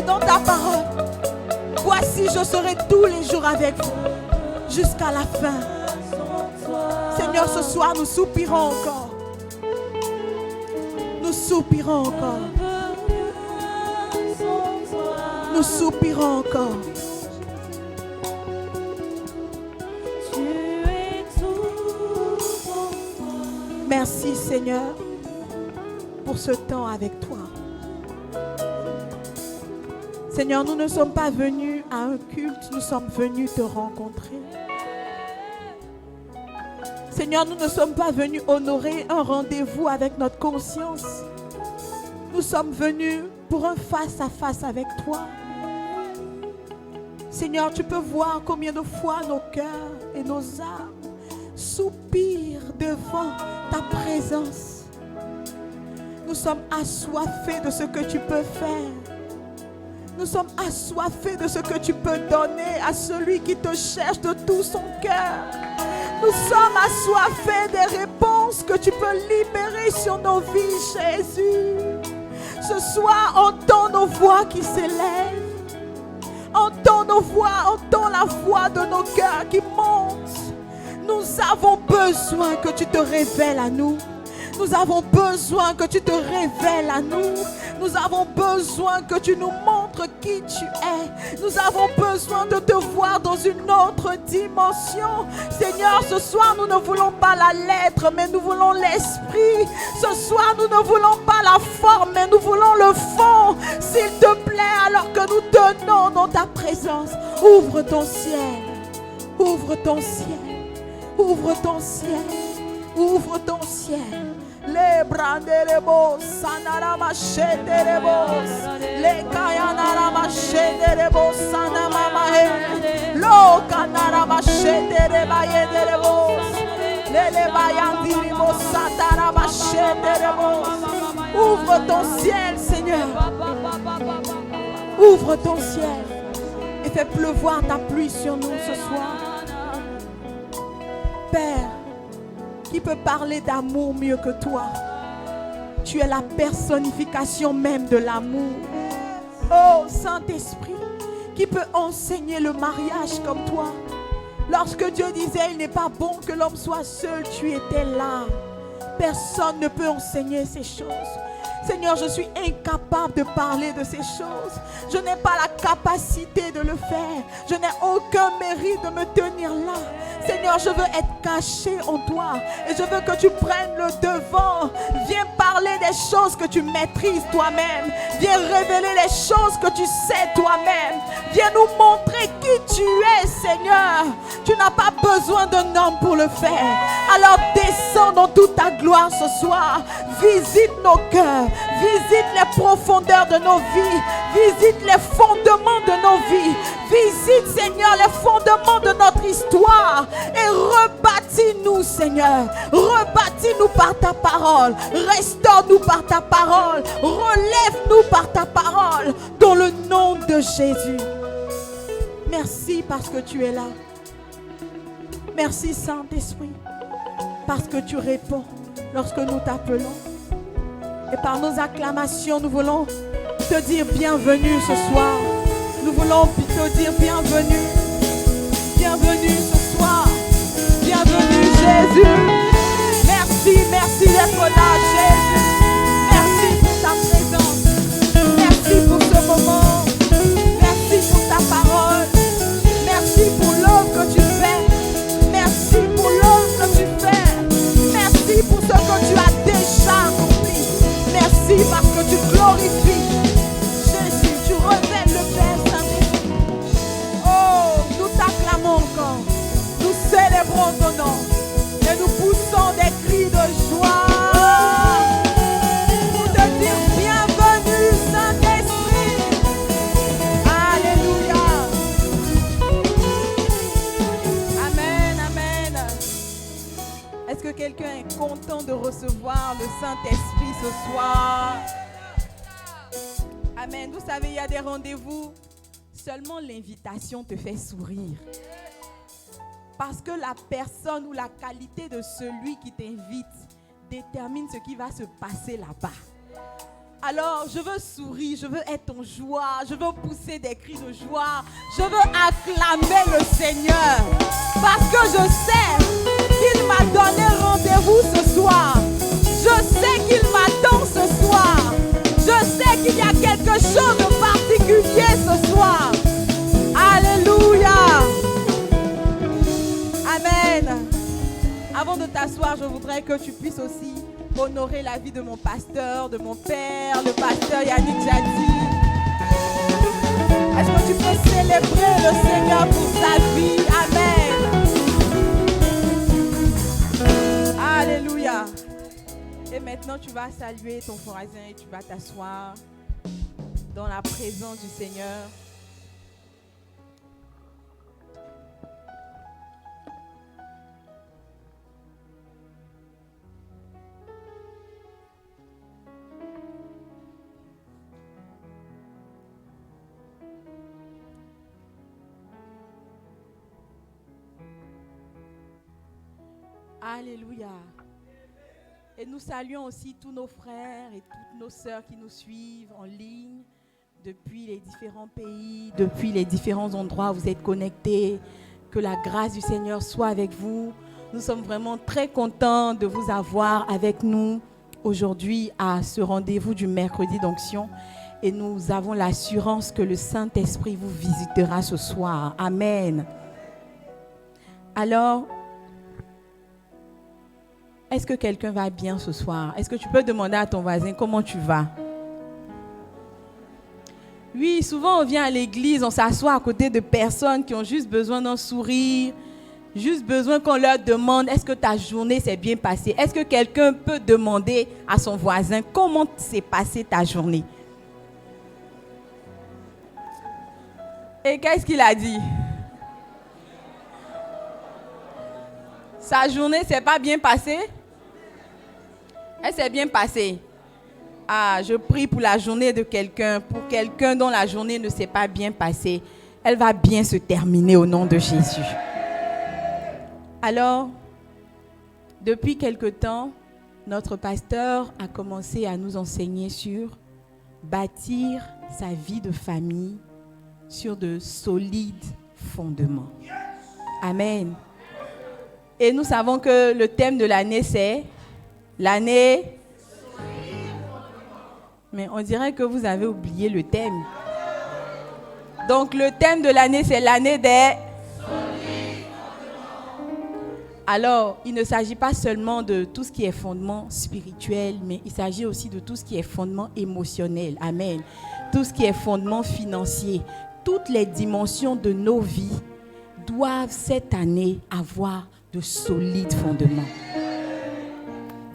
dit dans ta parole, voici, je serai tous les jours avec vous, jusqu'à la fin. Seigneur, ce soir, nous soupirons encore. Nous soupirons encore. Nous soupirons encore. Merci, Seigneur, pour ce temps avec toi. Seigneur, nous ne sommes pas venus à un culte, nous sommes venus te rencontrer. Seigneur, nous ne sommes pas venus honorer un rendez-vous avec notre conscience. Nous sommes venus pour un face-à-face avec toi. Seigneur, tu peux voir combien de fois nos cœurs et nos âmes soupirent devant ta présence. Nous sommes assoiffés de ce que tu peux faire. Nous sommes assoiffés de ce que tu peux donner à celui qui te cherche de tout son cœur. Nous sommes assoiffés des réponses que tu peux libérer sur nos vies, Jésus. Ce soir, entends nos voix qui s'élèvent. Entends nos voix, entends la voix de nos cœurs qui montent. Nous avons besoin que tu te révèles à nous. Nous avons besoin que tu te révèles à nous. Nous avons besoin que tu nous montres qui tu es. Nous avons besoin de te voir dans une autre dimension. Seigneur, ce soir, nous ne voulons pas la lettre, mais nous voulons l'esprit. Ce soir, nous ne voulons pas la forme, mais nous voulons le fond. S'il te plaît, alors que nous tenons dans ta présence, ouvre ton ciel. Ouvre ton ciel. Ouvre ton ciel. Ouvre ton ciel. Les brandelebos, sanara macheterebos, les kayanara macheterebos, sanama mahe, lo kanara macheterebayederebos, les bayandiribos, satara macheterebos. Ouvre ton ciel, Seigneur. Ouvre ton ciel et fais pleuvoir ta pluie sur nous ce soir. Père, qui peut parler d'amour mieux que toi? Tu es la personnification même de l'amour. Oh Saint-Esprit, qui peut enseigner le mariage comme toi? Lorsque Dieu disait il n'est pas bon que l'homme soit seul, tu étais là. Personne ne peut enseigner ces choses. Seigneur, je suis incapable de parler de ces choses. Je n'ai pas la capacité de le faire. Je n'ai aucun mérite de me tenir là. Seigneur, je veux être caché en toi. Et je veux que tu prennes le devant. Viens parler des choses que tu maîtrises toi-même. Viens révéler les choses que tu sais toi-même. Viens nous montrer qui tu es, Seigneur. Tu n'as pas besoin d'un homme pour le faire. Alors descends dans toute ta gloire ce soir. Visite nos cœurs. Visite les profondeurs de nos vies. Visite les fondements de nos vies. Visite, Seigneur, les fondements de notre histoire. Et rebâtis-nous, Seigneur. Rebâtis-nous par ta parole. Restaure-nous par ta parole. Relève-nous par ta parole. Dans le nom de Jésus. Merci parce que tu es là. Merci, Saint-Esprit. Parce que tu réponds lorsque nous t'appelons. Et par nos acclamations, nous voulons te dire bienvenue ce soir. Nous voulons te dire bienvenue. Bienvenue ce soir. Bienvenue Jésus. Merci, merci d'être là Jésus. Merci pour ta présence. Merci pour ce moment. Merci pour ta parole. Merci pour l'œuvre que tu fais. Merci pour l'œuvre que tu fais. Merci pour ce que tu as déjà accompli. Merci parce que tu glorifies. Jésus, tu révèles le Père Saint-Esprit. Oh, nous t'acclamons encore. Nous célébrons ton nom. Et nous poussons des cris de joie. Pour te dire bienvenue Saint-Esprit. Alléluia. Amen, amen. Est-ce que quelqu'un est content de recevoir le Saint-Esprit ce soir? Amen. Vous savez, il y a des rendez-vous. Seulement l'invitation te fait sourire. Parce que la personne ou la qualité de celui qui t'invite détermine ce qui va se passer là-bas. Alors, je veux sourire, je veux être en joie, je veux pousser des cris de joie, je veux acclamer le Seigneur. Parce que je sais qu'il m'a donné rendez-vous ce soir. Je sais qu'il m'attend ce soir. Je sais qu'il y a quelque chose de particulier ce soir. Alléluia. Amen. Avant de t'asseoir, je voudrais que tu puisses aussi honorer la vie de mon pasteur, de mon père, le pasteur Yannick Jadi. Est-ce que tu peux célébrer le Seigneur pour sa vie? Amen. Alléluia. Et maintenant, tu vas saluer ton voisin et tu vas t'asseoir dans la présence du Seigneur. Alléluia. Et nous saluons aussi tous nos frères et toutes nos sœurs qui nous suivent en ligne depuis les différents pays, depuis les différents endroits où vous êtes connectés. Que la grâce du Seigneur soit avec vous. Nous sommes vraiment très contents de vous avoir avec nous aujourd'hui à ce rendez-vous du mercredi d'onction. Et nous avons l'assurance que le Saint-Esprit vous visitera ce soir. Amen. Alors, est-ce que quelqu'un va bien ce soir? Est-ce que tu peux demander à ton voisin comment tu vas? Oui, souvent on vient à l'église, on s'assoit à côté de personnes qui ont juste besoin d'un sourire, juste besoin qu'on leur demande est-ce que ta journée s'est bien passée? Est-ce que quelqu'un peut demander à son voisin comment s'est passée ta journée? Et qu'est-ce qu'il a dit? Sa journée s'est pas bien passée? Elle s'est bien passée. Ah, je prie pour la journée de quelqu'un, pour quelqu'un dont la journée ne s'est pas bien passée. Elle va bien se terminer au nom de Jésus. Alors, depuis quelque temps, notre pasteur a commencé à nous enseigner sur bâtir sa vie de famille sur de solides fondements. Amen. Et nous savons que le thème de l'année, c'est l'année. Mais on dirait que vous avez oublié le thème. Donc le thème de l'année, c'est l'année des. Alors, il ne s'agit pas seulement de tout ce qui est fondement spirituel, mais il s'agit aussi de tout ce qui est fondement émotionnel. Amen. Tout ce qui est fondement financier. Toutes les dimensions de nos vies doivent cette année avoir de solides fondements.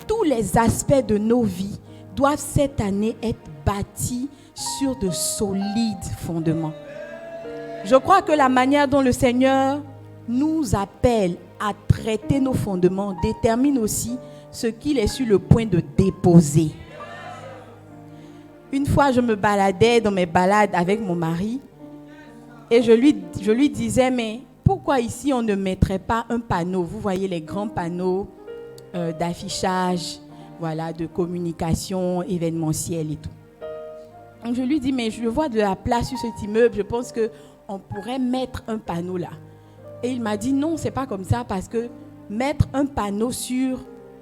Tous les aspects de nos vies doivent cette année être bâtis sur de solides fondements. Je crois que la manière dont le Seigneur nous appelle à traiter nos fondements détermine aussi ce qu'il est sur le point de déposer. Une fois, je me baladais dans mes balades avec mon mari et je lui disais, mais pourquoi ici on ne mettrait pas un panneau? Vous voyez les grands panneaux d'affichage, voilà, de communication événementielle et tout. Donc je lui dis, mais je vois de la place sur cet immeuble, je pense qu'on pourrait mettre un panneau là. Et il m'a dit, non, c'est pas comme ça, parce que mettre un panneau sur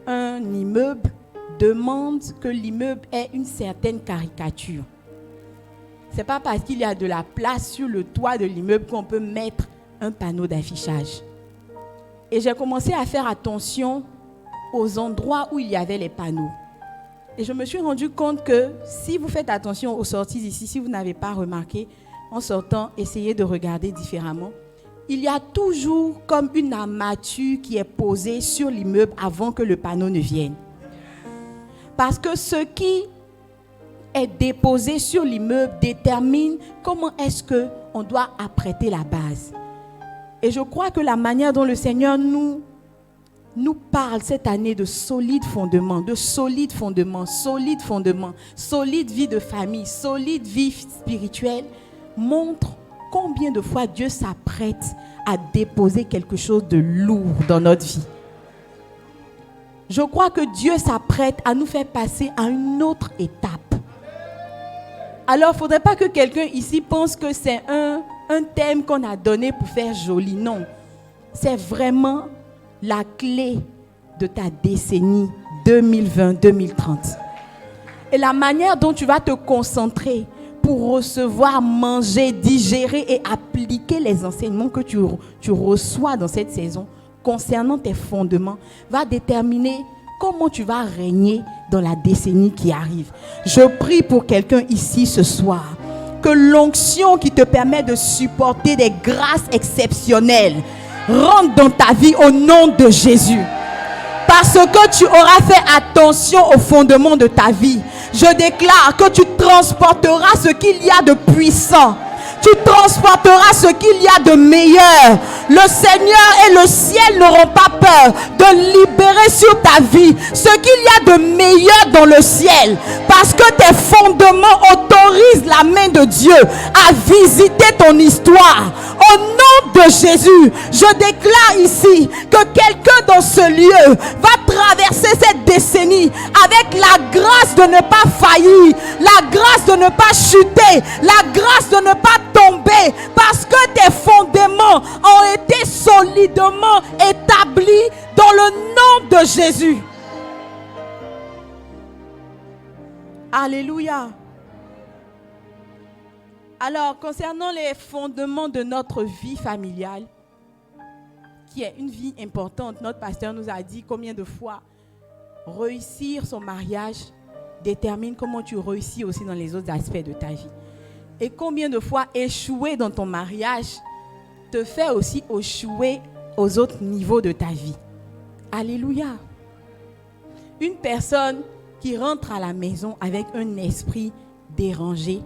un immeuble demande que l'immeuble ait une certaine caricature. C'est pas parce qu'il y a de la place sur le toit de l'immeuble qu'on peut mettre un panneau d'affichage. Et j'ai commencé à faire attention aux endroits où il y avait les panneaux. Et je me suis rendu compte que si vous faites attention aux sorties ici, si vous n'avez pas remarqué, en sortant, essayez de regarder différemment. Il y a toujours comme une armature qui est posée sur l'immeuble avant que le panneau ne vienne. Parce que ce qui est déposé sur l'immeuble détermine comment est-ce qu'on doit apprêter la base. Et je crois que la manière dont le Seigneur nous parle cette année de solides fondements, solide vie de famille, solide vie spirituelle, montre combien de fois Dieu s'apprête à déposer quelque chose de lourd dans notre vie. Je crois que Dieu s'apprête à nous faire passer à une autre étape. Alors, il ne faudrait pas que quelqu'un ici pense que c'est un thème qu'on a donné pour faire joli. Non. C'est vraiment la clé de ta décennie 2020-2030. Et la manière dont tu vas te concentrer pour recevoir, manger, digérer et appliquer les enseignements que tu reçois dans cette saison concernant tes fondements va déterminer comment tu vas régner dans la décennie qui arrive. Je prie pour quelqu'un ici ce soir que l'onction qui te permet de supporter des grâces exceptionnelles rentre dans ta vie au nom de Jésus. Parce que tu auras fait attention aux fondements de ta vie. Je déclare que tu transporteras ce qu'il y a de puissant. Tu transporteras ce qu'il y a de meilleur. Le Seigneur et le ciel n'auront pas peur de libérer sur ta vie ce qu'il y a de meilleur dans le ciel. Parce que tes fondements autorisent la main de Dieu à visiter ton histoire. Au nom de Jésus, je déclare ici que quelqu'un dans ce lieu va traverser cette décennie avec la grâce de ne pas faillir, la grâce de ne pas chuter, la grâce de ne pas tomber, parce que tes fondements ont été solidement établis dans le nom de Jésus. Alléluia. Alors, concernant les fondements de notre vie familiale, qui est une vie importante, notre pasteur nous a dit combien de fois réussir son mariage détermine comment tu réussis aussi dans les autres aspects de ta vie. Et combien de fois échouer dans ton mariage te fait aussi échouer aux autres niveaux de ta vie. Alléluia. Une personne qui rentre à la maison avec un esprit dérangé,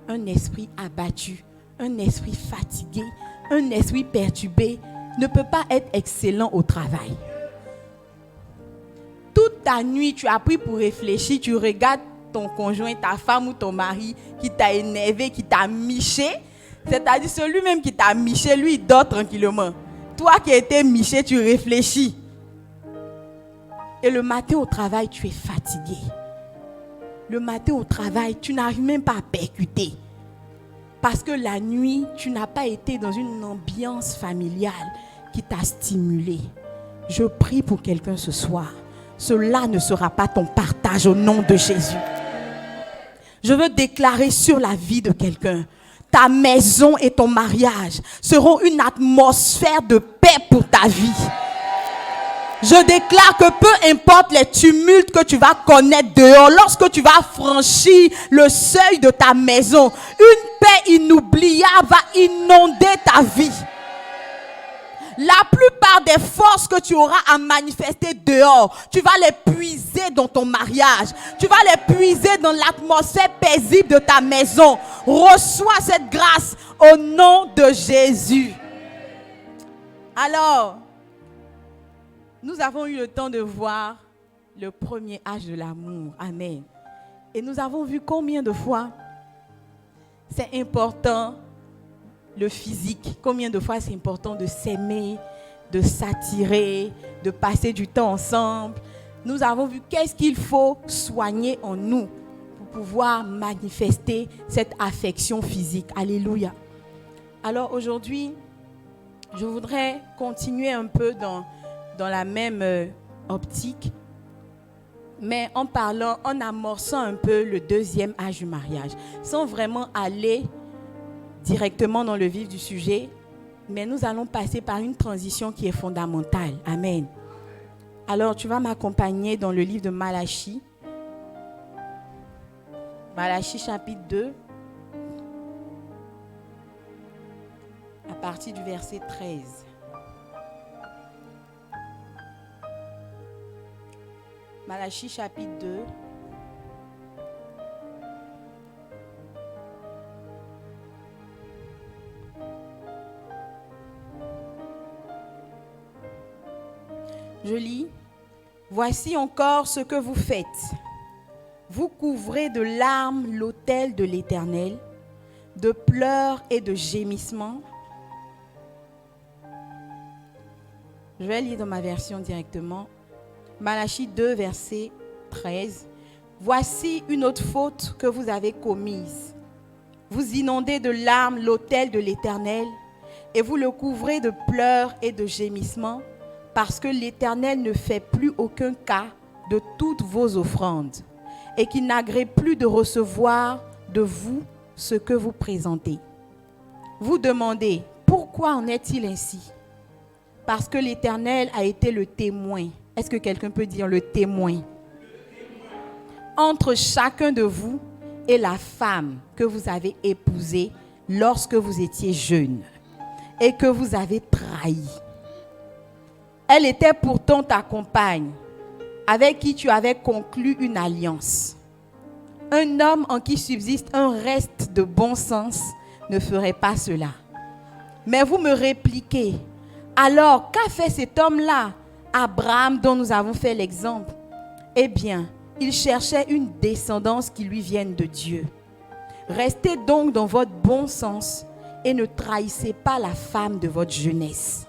un esprit abattu, un esprit fatigué, un esprit perturbé, ne peut pas être excellent au travail. Toute ta nuit, tu as pris pour réfléchir, tu regardes ton conjoint, ta femme ou ton mari qui t'a énervé, qui t'a miché. C'est-à-dire celui même qui t'a miché, lui, il dort tranquillement. Toi qui as été miché, tu réfléchis. Et le matin au travail, tu es fatigué. Le matin au travail, tu n'arrives même pas à percuter. Parce que la nuit, tu n'as pas été dans une ambiance familiale qui t'a stimulé. Je prie pour quelqu'un ce soir. Cela ne sera pas ton partage au nom de Jésus. Je veux déclarer sur la vie de quelqu'un, ta maison et ton mariage seront une atmosphère de paix pour ta vie. Je déclare que peu importe les tumultes que tu vas connaître dehors, lorsque tu vas franchir le seuil de ta maison, une paix inoubliable va inonder ta vie. La plupart des forces que tu auras à manifester dehors, tu vas les puiser dans ton mariage. Tu vas les puiser dans l'atmosphère paisible de ta maison. Reçois cette grâce au nom de Jésus. Alors, nous avons eu le temps de voir le premier âge de l'amour. Amen. Et nous avons vu combien de fois c'est important le physique. Combien de fois c'est important de s'aimer, de s'attirer, de passer du temps ensemble. Nous avons vu qu'est-ce qu'il faut soigner en nous pour pouvoir manifester cette affection physique. Alléluia. Alors aujourd'hui, je voudrais continuer un peu dans la même optique, mais en parlant, en amorçant un peu le deuxième âge du mariage, sans vraiment aller directement dans le vif du sujet, mais nous allons passer par une transition qui est fondamentale. Amen. Alors, tu vas m'accompagner dans le livre de Malachie. Malachie chapitre 2, à partir du verset 13. Malachie chapitre 2. Je lis. Voici encore ce que vous faites. Vous couvrez de larmes l'autel de l'Éternel, de pleurs et de gémissements. Je vais lire dans ma version directement. Malachie 2, verset 13. Voici une autre faute que vous avez commise. vous inondez de larmes l'autel de l'Éternel et vous le couvrez de pleurs et de gémissements parce que l'Éternel ne fait plus aucun cas de toutes vos offrandes et qu'il n'agrée plus de recevoir de vous ce que vous présentez. Vous demandez, pourquoi en est-il ainsi? Parce que l'Éternel a été le témoin. Est-ce que quelqu'un peut dire le témoin? Entre chacun de vous et la femme que vous avez épousée lorsque vous étiez jeune et que vous avez trahi. Elle était pourtant ta compagne, avec qui tu avais conclu une alliance. Un homme en qui subsiste un reste de bon sens ne ferait pas cela. Mais vous me répliquez, alors qu'a fait cet homme-là, Abraham dont nous avons fait l'exemple? Eh bien, il cherchait une descendance qui lui vienne de Dieu. Restez donc dans votre bon sens et ne trahissez pas la femme de votre jeunesse.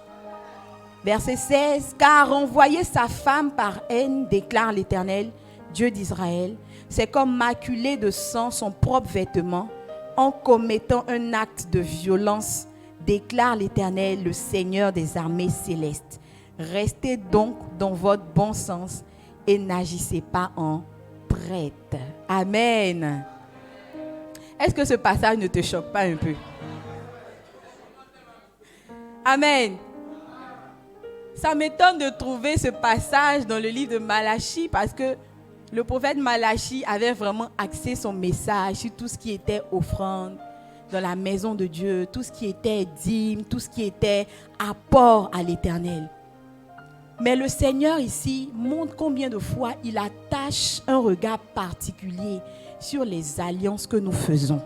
Verset 16, car envoyer sa femme par haine, déclare l'Éternel, Dieu d'Israël, c'est comme maculer de sang son propre vêtement en commettant un acte de violence, déclare l'Éternel, le Seigneur des armées célestes. Restez donc dans votre bon sens et n'agissez pas en traître. Amen. Est-ce que ce passage ne te choque pas un peu? Amen. Ça m'étonne de trouver ce passage dans le livre de Malachie parce que le prophète Malachie avait vraiment axé son message sur tout ce qui était offrande dans la maison de Dieu, tout ce qui était dîme, tout ce qui était apport à l'Éternel. Mais le Seigneur ici montre combien de fois il attache un regard particulier sur les alliances que nous faisons.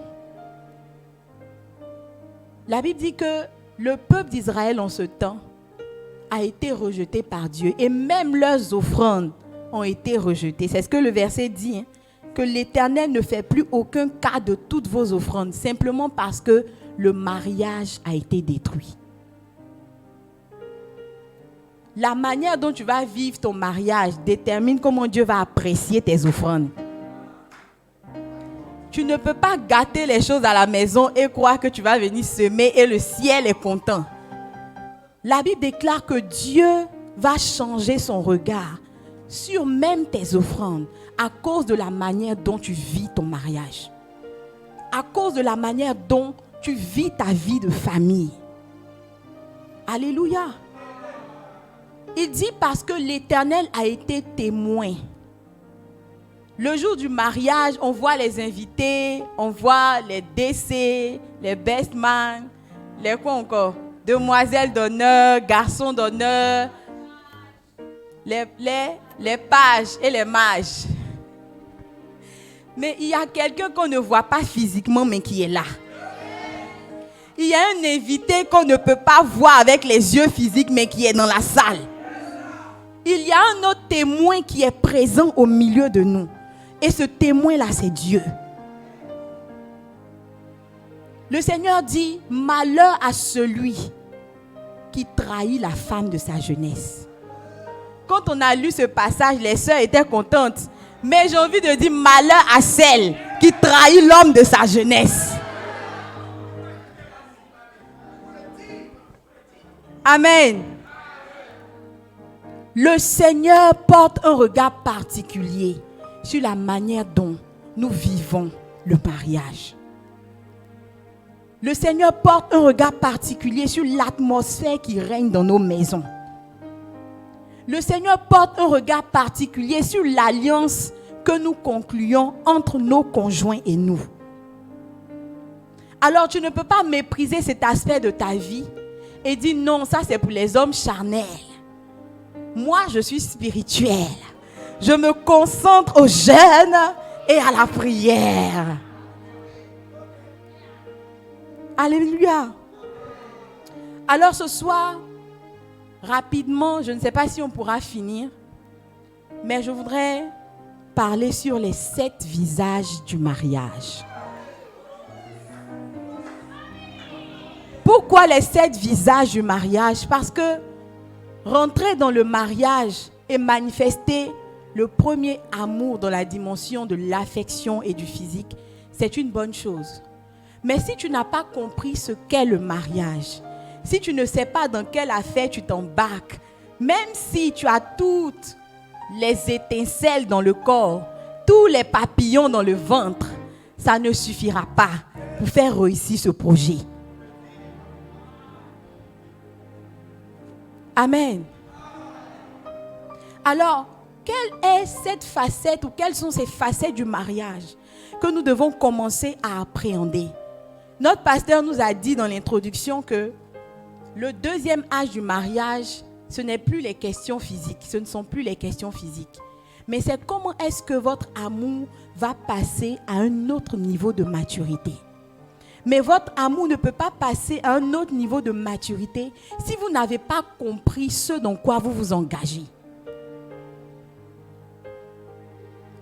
La Bible dit que le peuple d'Israël en ce temps a été rejeté par Dieu et même leurs offrandes ont été rejetées. C'est ce que le verset dit, hein, que l'Éternel ne fait plus aucun cas de toutes vos offrandes simplement parce que le mariage a été détruit. La manière dont tu vas vivre ton mariage détermine comment Dieu va apprécier tes offrandes. Tu ne peux pas gâter les choses à la maison et croire que tu vas venir semer et le ciel est content. La Bible déclare que Dieu va changer son regard sur même tes offrandes à cause de la manière dont tu vis ton mariage. À cause de la manière dont tu vis ta vie de famille. Alléluia. Il dit parce que l'Éternel a été témoin. Le jour du mariage, on voit les invités, on voit les décès, les best man, les quoi encore? Demoiselles d'honneur, garçons d'honneur, les pages et les mages. Mais il y a quelqu'un qu'on ne voit pas physiquement, mais qui est là. Il y a un invité qu'on ne peut pas voir avec les yeux physiques, mais qui est dans la salle. Il y a un autre témoin qui est présent au milieu de nous. Et ce témoin-là, c'est Dieu. Le Seigneur dit, malheur à celui qui trahit la femme de sa jeunesse. Quand on a lu ce passage, les sœurs étaient contentes. Mais j'ai envie de dire, malheur à celle qui trahit l'homme de sa jeunesse. Amen. Le Seigneur porte un regard particulier sur la manière dont nous vivons le mariage. Le Seigneur porte un regard particulier sur l'atmosphère qui règne dans nos maisons. Le Seigneur porte un regard particulier sur l'alliance que nous concluons entre nos conjoints et nous. Alors tu ne peux pas mépriser cet aspect de ta vie et dire non, ça c'est pour les hommes charnels. Moi, je suis spirituelle. Je me concentre au jeûne et à la prière. Alléluia. Alors ce soir, rapidement, je ne sais pas si on pourra finir, mais je voudrais parler sur les 7 visages du mariage. Pourquoi les 7 visages du mariage? Parce que rentrer dans le mariage et manifester le premier amour dans la dimension de l'affection et du physique, c'est une bonne chose. Mais si tu n'as pas compris ce qu'est le mariage, si tu ne sais pas dans quelle affaire tu t'embarques, même si tu as toutes les étincelles dans le corps, tous les papillons dans le ventre, ça ne suffira pas pour faire réussir ce projet. Amen. Alors, quelle est cette facette ou quelles sont ces facettes du mariage que nous devons commencer à appréhender? Notre pasteur nous a dit dans l'introduction que le deuxième âge du mariage, ce n'est plus les questions physiques, ce ne sont plus les questions physiques. Mais c'est comment est-ce que votre amour va passer à un autre niveau de maturité. Mais votre amour ne peut pas passer à un autre niveau de maturité si vous n'avez pas compris ce dans quoi vous vous engagez.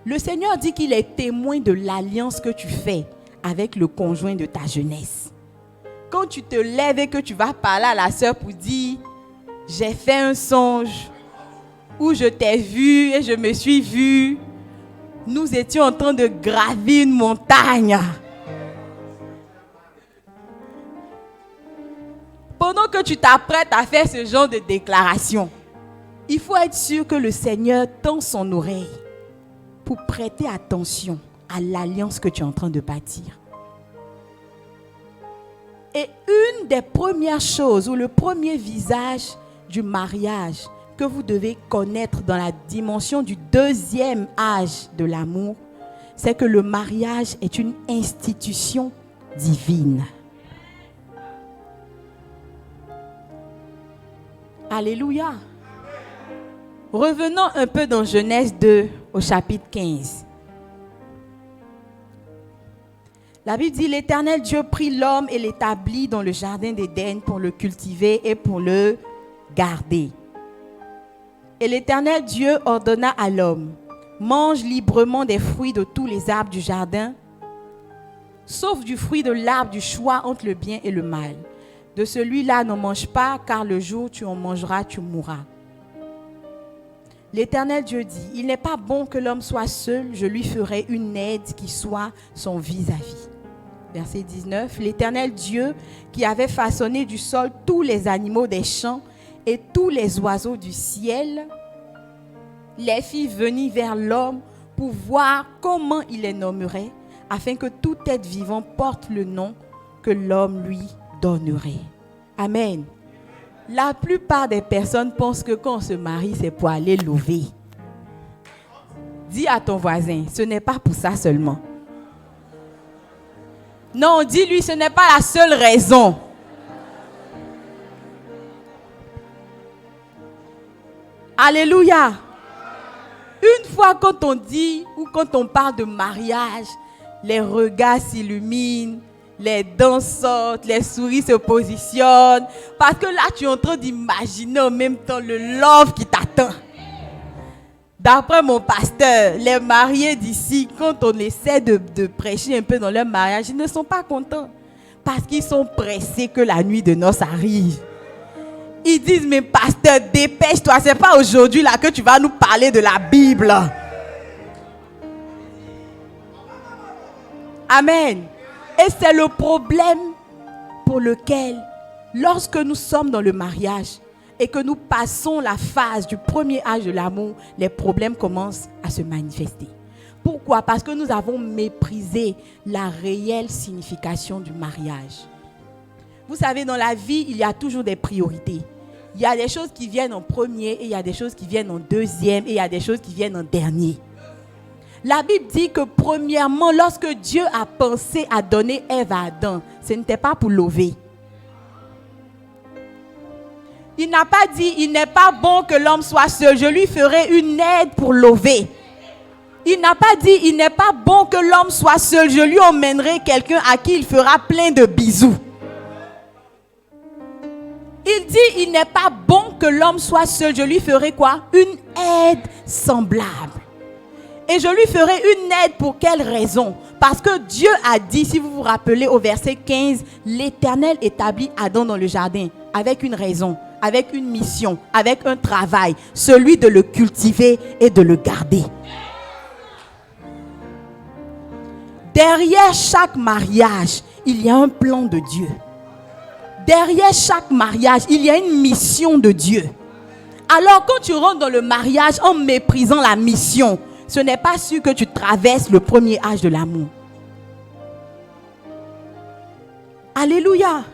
Le Seigneur dit qu'il est témoin de l'alliance que tu fais avec le conjoint de ta jeunesse. Quand tu te lèves et que tu vas parler à la sœur pour dire « J'ai fait un songe » ou « Je t'ai vu et je me suis vu », nous étions en train de gravir une montagne. Pendant que tu t'apprêtes à faire ce genre de déclaration, il faut être sûr que le Seigneur tend son oreille pour prêter attention à l'alliance que tu es en train de bâtir. Et une des premières choses ou le premier visage du mariage que vous devez connaître dans la dimension du deuxième âge de l'amour, c'est que le mariage est une institution divine. Alléluia. Revenons un peu dans Genèse 2 au chapitre 15. La Bible dit, l'Éternel Dieu prit l'homme et l'établit dans le jardin d'Éden pour le cultiver et pour le garder. Et l'Éternel Dieu ordonna à l'homme, mange librement des fruits de tous les arbres du jardin, sauf du fruit de l'arbre du choix entre le bien et le mal. De celui-là, n'en mange pas, car le jour où tu en mangeras, tu mourras. L'Éternel Dieu dit, il n'est pas bon que l'homme soit seul, je lui ferai une aide qui soit son vis-à-vis. Verset 19, l'Éternel Dieu qui avait façonné du sol tous les animaux des champs et tous les oiseaux du ciel, les fit venir vers l'homme pour voir comment il les nommerait, afin que tout être vivant porte le nom que l'homme lui donnerait. Amen. La plupart des personnes pensent que quand on se marie, c'est pour aller louver. Dis à ton voisin, ce n'est pas pour ça seulement. Non, dis-lui, ce n'est pas la seule raison. Alléluia. Une fois quand on dit ou quand on parle de mariage, les regards s'illuminent, les dents sortent, les souris se positionnent. Parce que là, tu es en train d'imaginer en même temps le love qui t'attend. D'après mon pasteur, les mariés d'ici, quand on essaie de prêcher un peu dans leur mariage, ils ne sont pas contents. Parce qu'ils sont pressés que la nuit de noces arrive. Ils disent, mais pasteur, dépêche-toi, c'est pas aujourd'hui là que tu vas nous parler de la Bible. Amen. Et c'est le problème pour lequel, lorsque nous sommes dans le mariage et que nous passons la phase du premier âge de l'amour, les problèmes commencent à se manifester. Pourquoi? Parce que nous avons méprisé la réelle signification du mariage. Vous savez, dans la vie, il y a toujours des priorités. Il y a des choses qui viennent en premier et il y a des choses qui viennent en deuxième et il y a des choses qui viennent en dernier. La Bible dit que premièrement, lorsque Dieu a pensé à donner Ève à Adam, ce n'était pas pour lever. Il n'a pas dit, il n'est pas bon que l'homme soit seul, je lui ferai une aide pour lever. Il n'a pas dit, il n'est pas bon que l'homme soit seul, je lui emmènerai quelqu'un à qui il fera plein de bisous. Il dit, il n'est pas bon que l'homme soit seul, je lui ferai quoi? Une aide semblable. Et je lui ferai une aide pour quelle raison? Parce que Dieu a dit, si vous vous rappelez au verset 15, l'Éternel établit Adam dans le jardin avec une raison, avec une mission, avec un travail, celui de le cultiver et de le garder. Derrière chaque mariage, il y a un plan de Dieu. Derrière chaque mariage, il y a une mission de Dieu. Alors quand tu rentres dans le mariage en méprisant la mission, ce n'est pas sûr que tu traverses le premier âge de l'amour. Alléluia.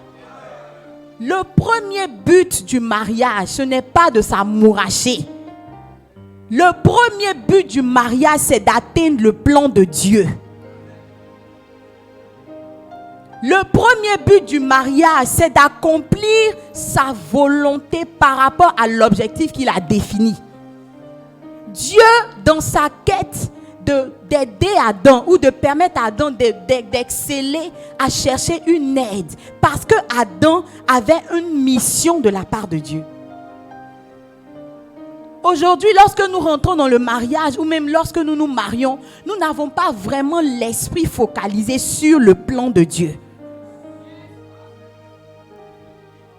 Le premier but du mariage, ce n'est pas de s'amouracher. Le premier but du mariage, c'est d'atteindre le plan de Dieu. Le premier but du mariage, c'est d'accomplir sa volonté par rapport à l'objectif qu'il a défini. Dieu, dans sa quête d'aider Adam ou de permettre à Adam d'exceller à chercher une aide, parce que Adam avait une mission de la part de Dieu. Aujourd'hui, lorsque nous rentrons dans le mariage ou même lorsque nous nous marions, nous n'avons pas vraiment l'esprit focalisé sur le plan de Dieu.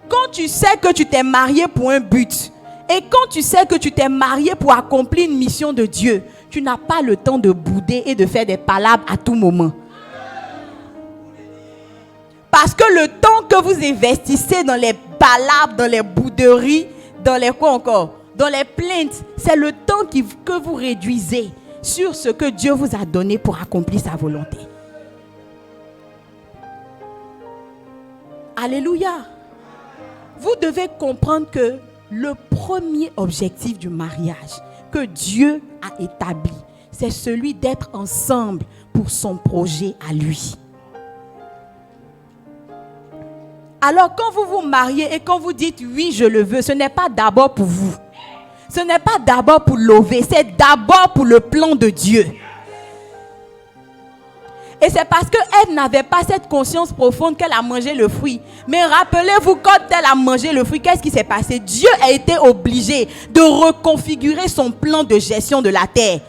Quand tu sais que tu t'es marié pour un but et quand tu sais que tu t'es marié pour accomplir une mission de Dieu, tu n'as pas le temps de bouder et de faire des palabres à tout moment. Parce que le temps que vous investissez dans les palabres, dans les bouderies, dans les quoi encore, dans les plaintes, c'est le temps que vous réduisez sur ce que Dieu vous a donné pour accomplir sa volonté. Alléluia. Vous devez comprendre que le premier objectif du mariage que Dieu a établi, c'est celui d'être ensemble pour son projet à lui. Alors quand vous vous mariez et quand vous dites oui je le veux, ce n'est pas d'abord pour vous. Ce n'est pas d'abord pour Lové, c'est d'abord pour le plan de Dieu. Et c'est parce qu'elle n'avait pas cette conscience profonde qu'elle a mangé le fruit. Mais rappelez-vous, quand elle a mangé le fruit, qu'est-ce qui s'est passé? Dieu a été obligé de reconfigurer son plan de gestion de la terre.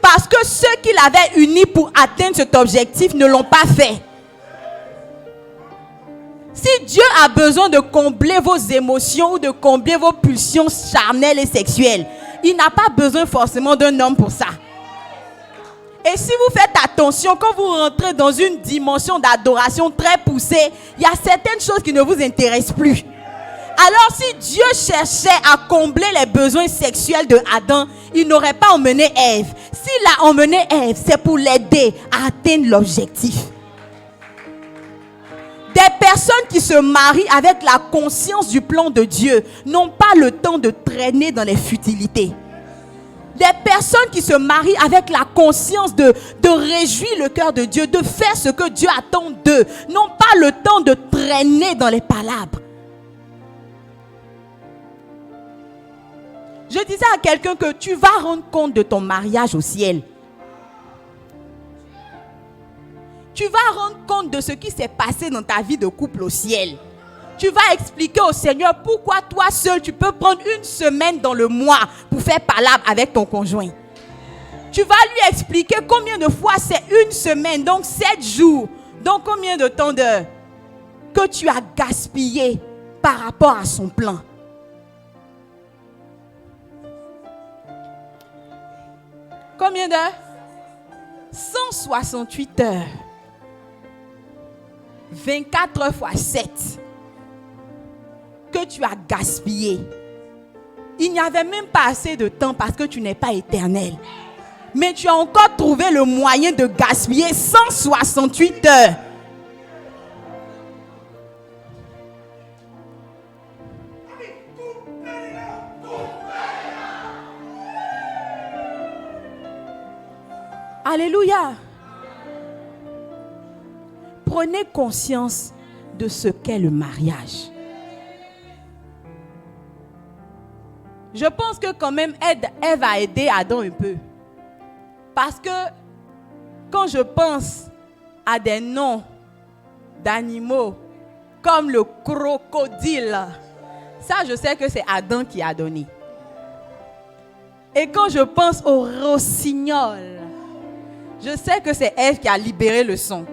Parce que ceux qu'il avait unis pour atteindre cet objectif ne l'ont pas fait. Si Dieu a besoin de combler vos émotions ou de combler vos pulsions charnelles et sexuelles, il n'a pas besoin forcément d'un homme pour ça. Et si vous faites attention, quand vous rentrez dans une dimension d'adoration très poussée, il y a certaines choses qui ne vous intéressent plus. Alors si Dieu cherchait à combler les besoins sexuels de Adam, il n'aurait pas emmené Ève. S'il a emmené Ève, c'est pour l'aider à atteindre l'objectif. Des personnes qui se marient avec la conscience du plan de Dieu n'ont pas le temps de traîner dans les futilités. Des personnes qui se marient avec la conscience de réjouir le cœur de Dieu, de faire ce que Dieu attend d'eux, n'ont pas le temps de traîner dans les palabres. Je disais à quelqu'un que tu vas rendre compte de ton mariage au ciel. Tu vas rendre compte de ce qui s'est passé dans ta vie de couple au ciel. Tu vas expliquer au Seigneur pourquoi toi seul tu peux prendre une semaine dans le mois pour faire palabre avec ton conjoint. Tu vas lui expliquer combien de fois c'est une semaine, donc 7 jours, donc combien de temps que tu as gaspillé par rapport à son plan. Combien d'heures? 168 heures. 24 fois 7 que tu as gaspillé. Il n'y avait même pas assez de temps parce que tu n'es pas éternel. Mais tu as encore trouvé le moyen de gaspiller 168 heures. Alléluia. Prenez conscience de ce qu'est le mariage. Je pense que quand même Ève a aidé Adam un peu. Parce que quand je pense à des noms d'animaux comme le crocodile, ça je sais que c'est Adam qui a donné. Et quand je pense au rossignol, je sais que c'est Ève qui a libéré le son.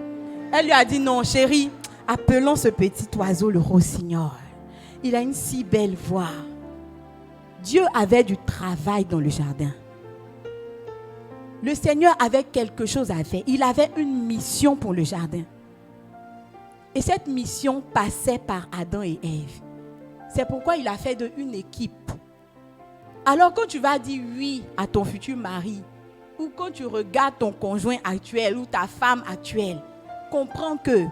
Elle lui a dit non chérie, appelons ce petit oiseau le rossignol. Il a une si belle voix. Dieu avait du travail dans le jardin. Le Seigneur avait quelque chose à faire. Il avait une mission pour le jardin. Et cette mission passait par Adam et Ève. C'est pourquoi il a fait d'eux une équipe. Alors quand tu vas dire oui à ton futur mari, ou quand tu regardes ton conjoint actuel ou ta femme actuelle, comprends que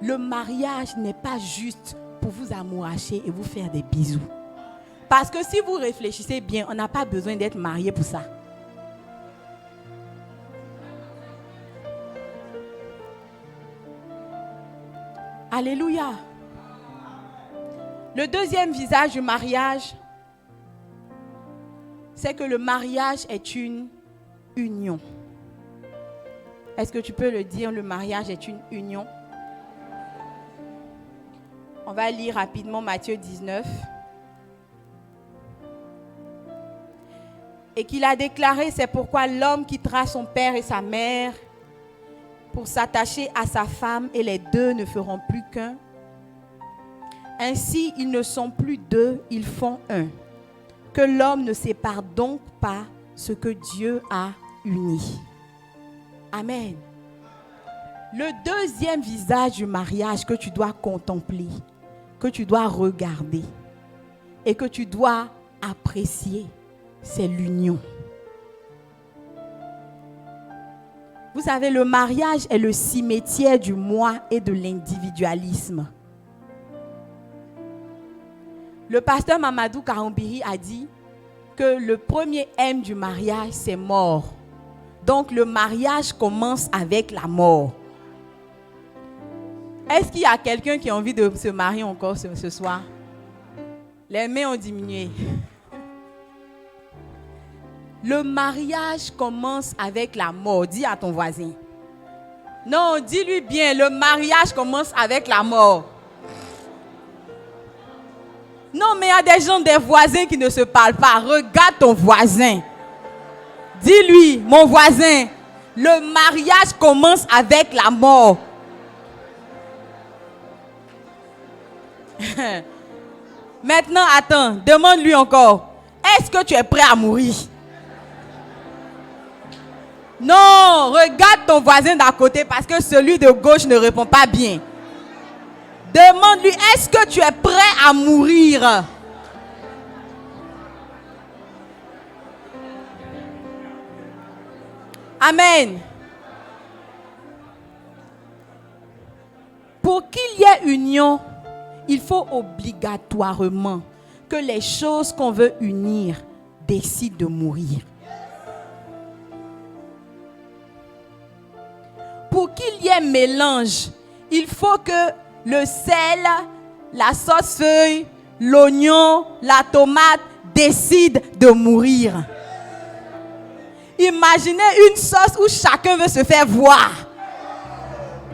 le mariage n'est pas juste pour vous amouracher et vous faire des bisous. Parce que si vous réfléchissez bien, on n'a pas besoin d'être marié pour ça. Alléluia. Le deuxième visage du mariage, c'est que le mariage est une union. Est-ce que tu peux le dire, le mariage est une union? On va lire rapidement Matthieu 19. Et qu'il a déclaré, c'est pourquoi l'homme quittera son père et sa mère pour s'attacher à sa femme et les deux ne feront plus qu'un. Ainsi, ils ne sont plus deux, ils font un. Que l'homme ne sépare donc pas ce que Dieu a uni. Amen. Le deuxième visage du mariage que tu dois contempler, que tu dois regarder et que tu dois apprécier, c'est l'union. Vous savez, le mariage est le cimetière du moi et de l'individualisme. Le pasteur Mamadou Karambiri a dit que le premier M du mariage, c'est mort. Donc le mariage commence avec la mort. Est-ce qu'il y a quelqu'un qui a envie de se marier encore ce soir? Les mains ont diminué. Le mariage commence avec la mort. Dis à ton voisin. Non, dis-lui bien, le mariage commence avec la mort. Non, mais il y a des gens, des voisins qui ne se parlent pas. Regarde ton voisin. Dis-lui, mon voisin, le mariage commence avec la mort. Maintenant, attends, demande-lui encore. Est-ce que tu es prêt à mourir? Non, regarde ton voisin d'à côté parce que celui de gauche ne répond pas bien. Demande-lui, est-ce que tu es prêt à mourir? Amen. Pour qu'il y ait union, il faut obligatoirement que les choses qu'on veut unir décident de mourir. Pour qu'il y ait mélange, il faut que le sel, la sauce feuille, l'oignon, la tomate décident de mourir. Imaginez une sauce où chacun veut se faire voir.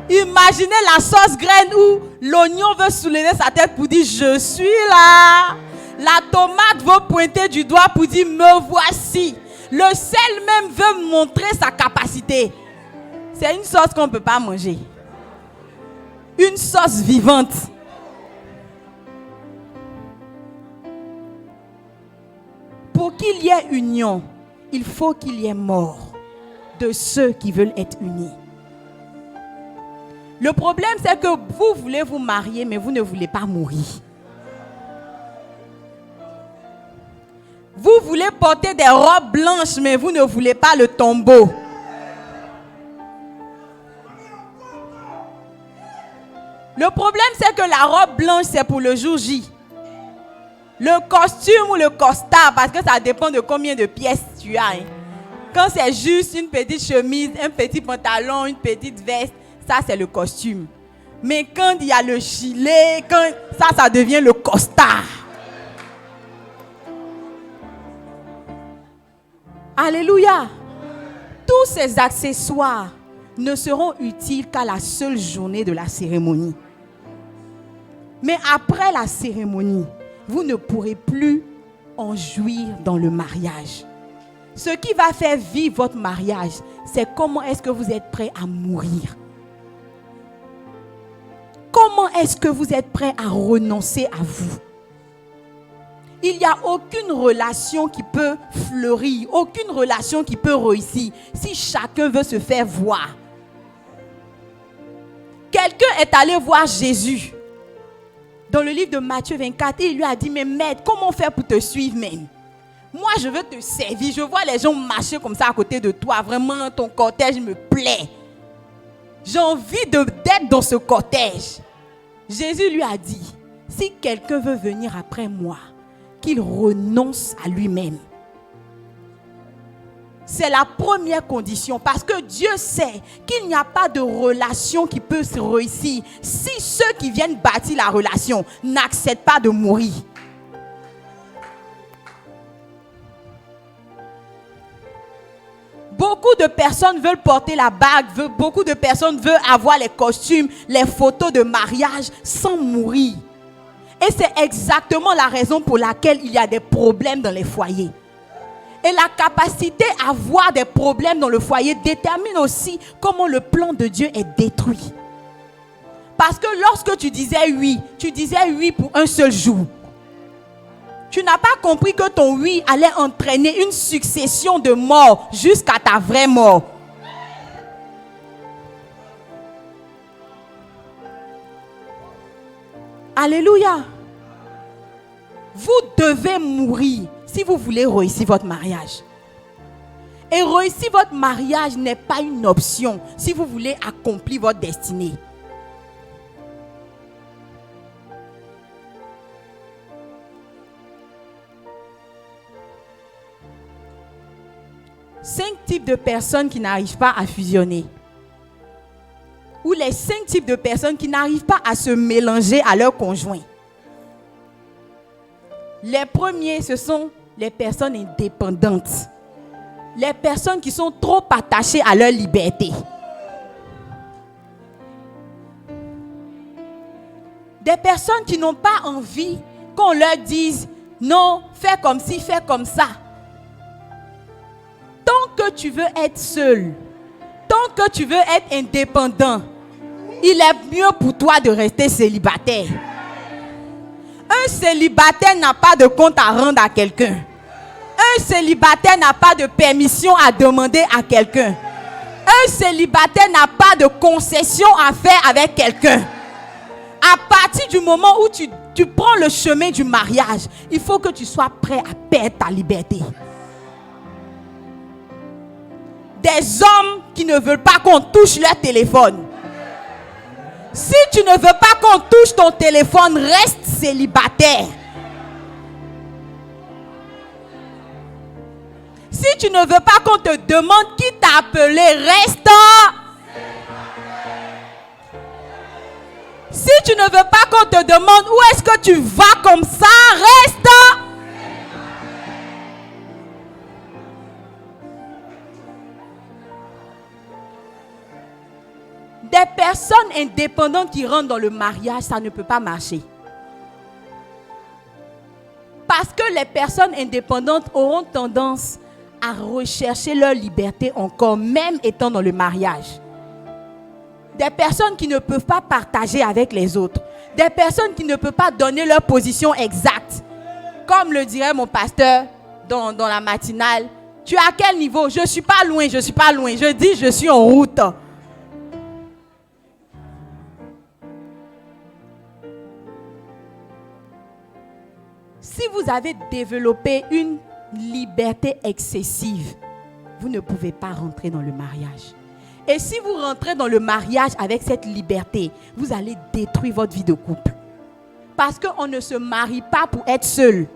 Imaginez la sauce graine où l'oignon veut soulever sa tête pour dire « Je suis là ». La tomate veut pointer du doigt pour dire « Me voici ». Le sel même veut montrer sa capacité. C'est une sauce qu'on ne peut pas manger. Une sauce vivante. Pour qu'il y ait union, il faut qu'il y ait mort de ceux qui veulent être unis. Le problème, c'est que vous voulez vous marier, mais vous ne voulez pas mourir. Vous voulez porter des robes blanches, mais vous ne voulez pas le tombeau. Le problème, c'est que la robe blanche, c'est pour le jour J. Le costume ou le costard, parce que ça dépend de combien de pièces tu as. Quand c'est juste une petite chemise, un petit pantalon, une petite veste, ça c'est le costume. Mais quand il y a le gilet, ça devient le costard. Alléluia. Tous ces accessoires ne seront utiles qu'à la seule journée de la cérémonie. Mais après la cérémonie, vous ne pourrez plus en jouir dans le mariage. Ce qui va faire vivre votre mariage, c'est comment est-ce que vous êtes prêt à mourir. Comment est-ce que vous êtes prêt à renoncer à vous? Il n'y a aucune relation qui peut fleurir, aucune relation qui peut réussir si chacun veut se faire voir. Quelqu'un est allé voir Jésus dans le livre de Matthieu 24 et il lui a dit, mais maître, comment faire pour te suivre même? Moi, je veux te servir. Je vois les gens marcher comme ça à côté de toi. Vraiment, ton cortège me plaît. J'ai envie d'être dans ce cortège. Jésus lui a dit, si quelqu'un veut venir après moi, qu'il renonce à lui-même. C'est la première condition parce que Dieu sait qu'il n'y a pas de relation qui peut se réussir si ceux qui viennent bâtir la relation n'acceptent pas de mourir. Beaucoup de personnes veulent porter la bague, beaucoup de personnes veulent avoir les costumes, les photos de mariage sans mourir. Et c'est exactement la raison pour laquelle il y a des problèmes dans les foyers. Et la capacité à voir des problèmes dans le foyer détermine aussi comment le plan de Dieu est détruit. Parce que lorsque tu disais oui pour un seul jour. Tu n'as pas compris que ton oui allait entraîner une succession de morts jusqu'à ta vraie mort. Alléluia. Vous devez mourir si vous voulez réussir votre mariage. Et réussir votre mariage n'est pas une option si vous voulez accomplir votre destinée. Cinq types de personnes qui n'arrivent pas à fusionner. Ou les 5 types de personnes qui n'arrivent pas à se mélanger à leur conjoint. Les premiers, ce sont les personnes indépendantes. Les personnes qui sont trop attachées à leur liberté. Des personnes qui n'ont pas envie qu'on leur dise non, fais comme ci, fais comme ça. Tant que tu veux être seul, tant que tu veux être indépendant, il est mieux pour toi de rester célibataire. Un célibataire n'a pas de compte à rendre à quelqu'un. Un célibataire n'a pas de permission à demander à quelqu'un. Un célibataire n'a pas de concession à faire avec quelqu'un. À partir du moment où tu prends le chemin du mariage, il faut que tu sois prêt à perdre ta liberté. Des hommes qui ne veulent pas qu'on touche leur téléphone. Si tu ne veux pas qu'on touche ton téléphone, reste célibataire. Si tu ne veux pas qu'on te demande qui t'a appelé, reste. Si tu ne veux pas qu'on te demande où est-ce que tu vas comme ça, reste. Des personnes indépendantes qui rentrent dans le mariage, ça ne peut pas marcher. Parce que les personnes indépendantes auront tendance à rechercher leur liberté encore, même étant dans le mariage. Des personnes qui ne peuvent pas partager avec les autres. Des personnes qui ne peuvent pas donner leur position exacte. Comme le dirait mon pasteur dans la matinale. Tu es à quel niveau? Je ne suis pas loin, je ne suis pas loin. Je dis, je suis en route. Si vous avez développé une liberté excessive, vous ne pouvez pas rentrer dans le mariage. Et si vous rentrez dans le mariage avec cette liberté, vous allez détruire votre vie de couple. Parce qu'on ne se marie pas pour être seul.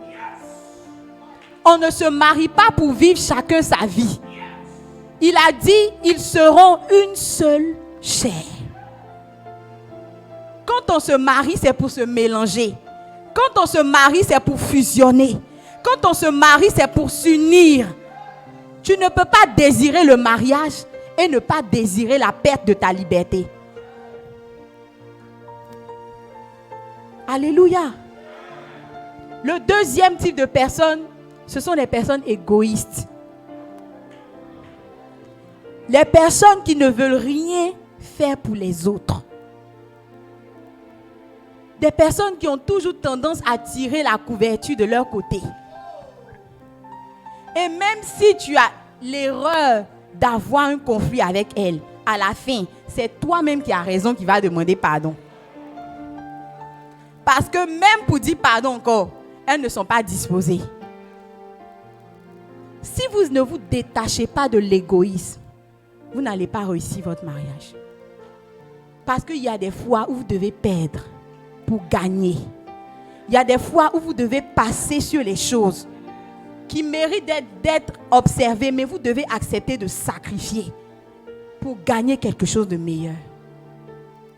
On ne se marie pas pour vivre chacun sa vie. Il a dit, ils seront une seule chair. Quand on se marie, c'est pour se mélanger. Quand on se marie, c'est pour fusionner. Quand on se marie, c'est pour s'unir. Tu ne peux pas désirer le mariage et ne pas désirer la perte de ta liberté. Alléluia. Le deuxième type de personnes, ce sont les personnes égoïstes. Les personnes qui ne veulent rien faire pour les autres. Des personnes qui ont toujours tendance à tirer la couverture de leur côté. Et même si tu as l'erreur d'avoir un conflit avec elle, à la fin, c'est toi-même qui as raison qui va demander pardon. Parce que même pour dire pardon encore, elles ne sont pas disposées. Si vous ne vous détachez pas de l'égoïsme, vous n'allez pas réussir votre mariage. Parce qu'il y a des fois où vous devez perdre pour gagner. Il y a des fois où vous devez passer sur les choses qui méritent d'être observées, mais vous devez accepter de sacrifier pour gagner quelque chose de meilleur.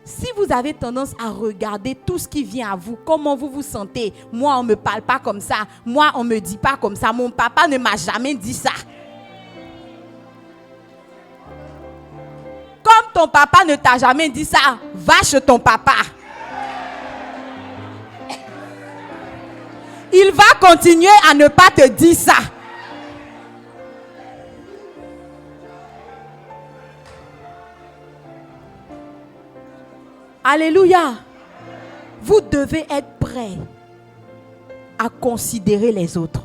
Si vous avez tendance à regarder tout ce qui vient à vous, comment vous vous sentez, moi on ne me parle pas comme ça, moi on ne me dit pas comme ça, mon papa ne m'a jamais dit ça. Comme ton papa ne t'a jamais dit ça, va chez ton papa. Il va continuer à ne pas te dire ça. Alléluia. Vous devez être prêts à considérer les autres.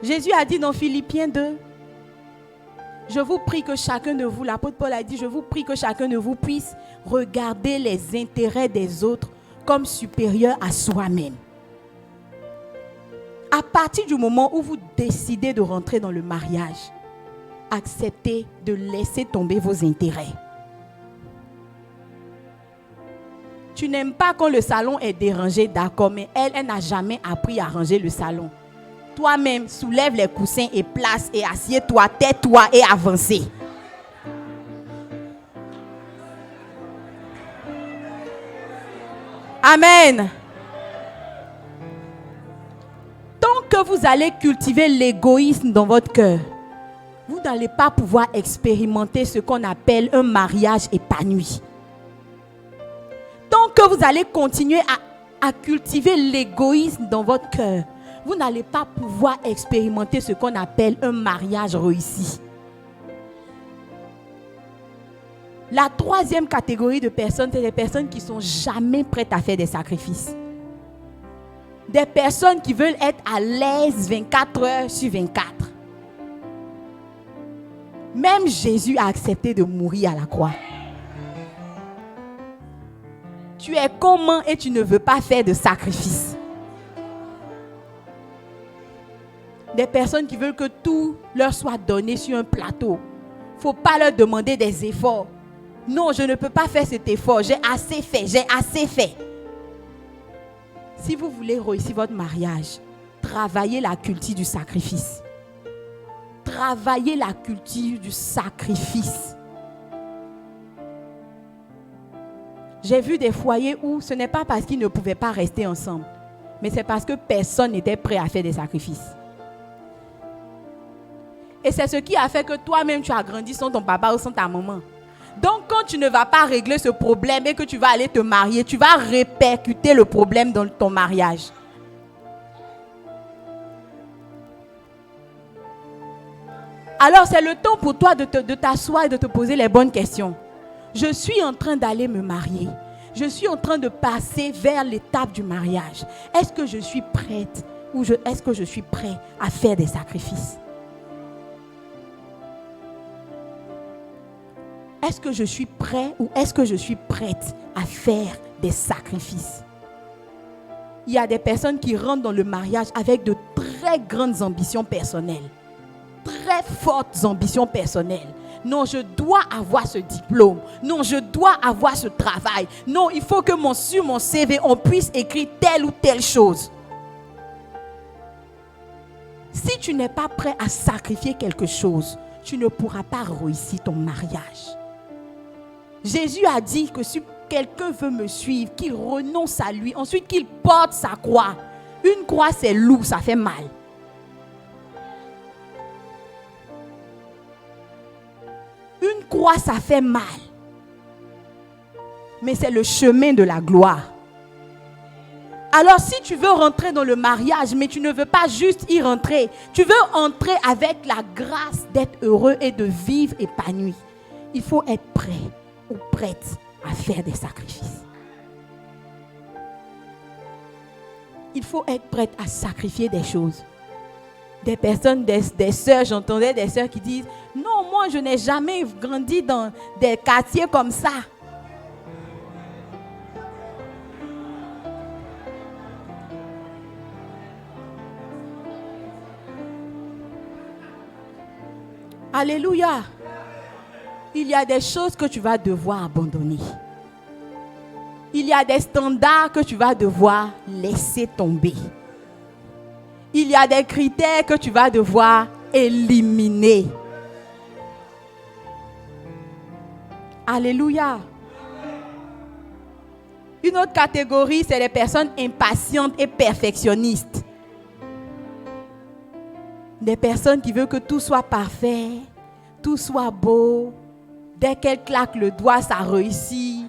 Jésus a dit dans Philippiens 2, je vous prie que chacun de vous, l'apôtre Paul a dit, je vous prie que chacun de vous puisse regarder les intérêts des autres comme supérieurs à soi-même. À partir du moment où vous décidez de rentrer dans le mariage, acceptez de laisser tomber vos intérêts. Tu n'aimes pas quand le salon est dérangé, d'accord, mais elle n'a jamais appris à ranger le salon. Toi-même, soulève les coussins et place et assieds-toi, tais-toi et avancez. Amen. Tant que vous allez cultiver l'égoïsme dans votre cœur, vous n'allez pas pouvoir expérimenter ce qu'on appelle un mariage épanoui. Tant que vous allez continuer à cultiver l'égoïsme dans votre cœur, vous n'allez pas pouvoir expérimenter ce qu'on appelle un mariage réussi. La troisième catégorie de personnes, c'est les personnes qui ne sont jamais prêtes à faire des sacrifices. Des personnes qui veulent être à l'aise 24 heures sur 24. Même Jésus a accepté de mourir à la croix. Tu es comment et tu ne veux pas faire de sacrifice. Des personnes qui veulent que tout leur soit donné sur un plateau. Il ne faut pas leur demander des efforts. Non, je ne peux pas faire cet effort. J'ai assez fait. Si vous voulez réussir votre mariage, travaillez la culture du sacrifice. Travaillez la culture du sacrifice. J'ai vu des foyers où ce n'est pas parce qu'ils ne pouvaient pas rester ensemble, mais c'est parce que personne n'était prêt à faire des sacrifices. Et c'est ce qui a fait que toi-même tu as grandi sans ton papa ou sans ta maman. Donc quand tu ne vas pas régler ce problème et que tu vas aller te marier, tu vas répercuter le problème dans ton mariage. Alors c'est le temps pour toi de t'asseoir et de te poser les bonnes questions. Je suis en train d'aller me marier. Je suis en train de passer vers l'étape du mariage. Est-ce que je suis prête ou est-ce que je suis prêt à faire des sacrifices? Est-ce que je suis prêt ou est-ce que je suis prête à faire des sacrifices? Il y a des personnes qui rentrent dans le mariage avec de très grandes ambitions personnelles. Très fortes ambitions personnelles. Non, je dois avoir ce diplôme. Non, je dois avoir ce travail. Non, il faut que sur mon CV, on puisse écrire telle ou telle chose. Si tu n'es pas prêt à sacrifier quelque chose, tu ne pourras pas réussir ton mariage. Jésus a dit que si quelqu'un veut me suivre, qu'il renonce à lui, ensuite qu'il porte sa croix. Une croix, c'est lourd, ça fait mal. Une croix, ça fait mal. Mais c'est le chemin de la gloire. Alors si tu veux rentrer dans le mariage, mais tu ne veux pas juste y rentrer, tu veux entrer avec la grâce d'être heureux et de vivre épanoui, il faut être prêt ou prête à faire des sacrifices. il faut être prête à sacrifier des choses. Des personnes, des sœurs, j'entendais des sœurs qui disent « Non, moi je n'ai jamais grandi dans des quartiers comme ça. » Alléluia. Il y a des choses que tu vas devoir abandonner. Il y a des standards que tu vas devoir laisser tomber. Il y a des critères que tu vas devoir éliminer. Alléluia. Une autre catégorie, c'est les personnes impatientes et perfectionnistes. Des personnes qui veulent que tout soit parfait, tout soit beau. Dès qu'elles claquent le doigt, ça réussit.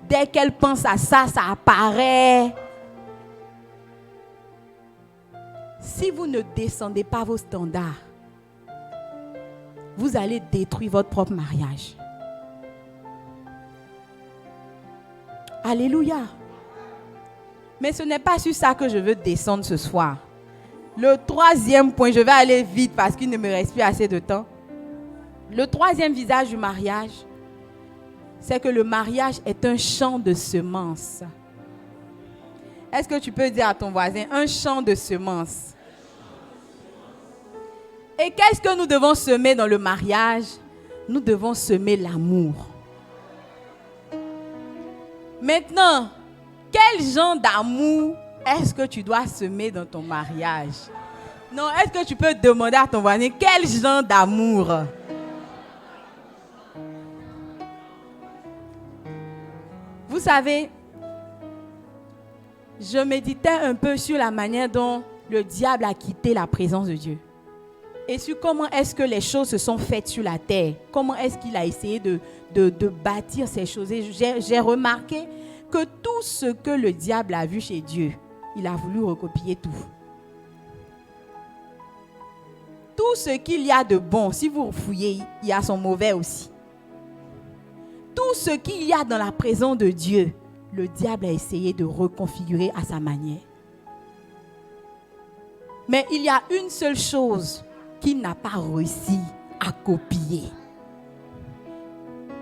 Dès qu'elles pensent à ça, ça apparaît. Si vous ne descendez pas vos standards, vous allez détruire votre propre mariage. Alléluia. Mais ce n'est pas sur ça que je veux descendre ce soir. Le troisième point, je vais aller vite parce qu'il ne me reste plus assez de temps. Le troisième visage du mariage, c'est que le mariage est un champ de semences. Est-ce que tu peux dire à ton voisin, un champ de semences? Et qu'est-ce que nous devons semer dans le mariage? Nous devons semer l'amour. Maintenant, quel genre d'amour est-ce que tu dois semer dans ton mariage? Non, est-ce que tu peux demander à ton voisin, quel genre d'amour? Vous savez, je méditais un peu sur la manière dont le diable a quitté la présence de Dieu. Et sur comment est-ce que les choses se sont faites sur la terre. Comment est-ce qu'il a essayé de bâtir ces choses. Et j'ai remarqué que tout ce que le diable a vu chez Dieu, il a voulu recopier tout. Tout ce qu'il y a de bon, si vous fouillez, il y a son mauvais aussi. Tout ce qu'il y a dans la présence de Dieu, le diable a essayé de reconfigurer à sa manière. Mais il y a une seule chose qu'il n'a pas réussi à copier.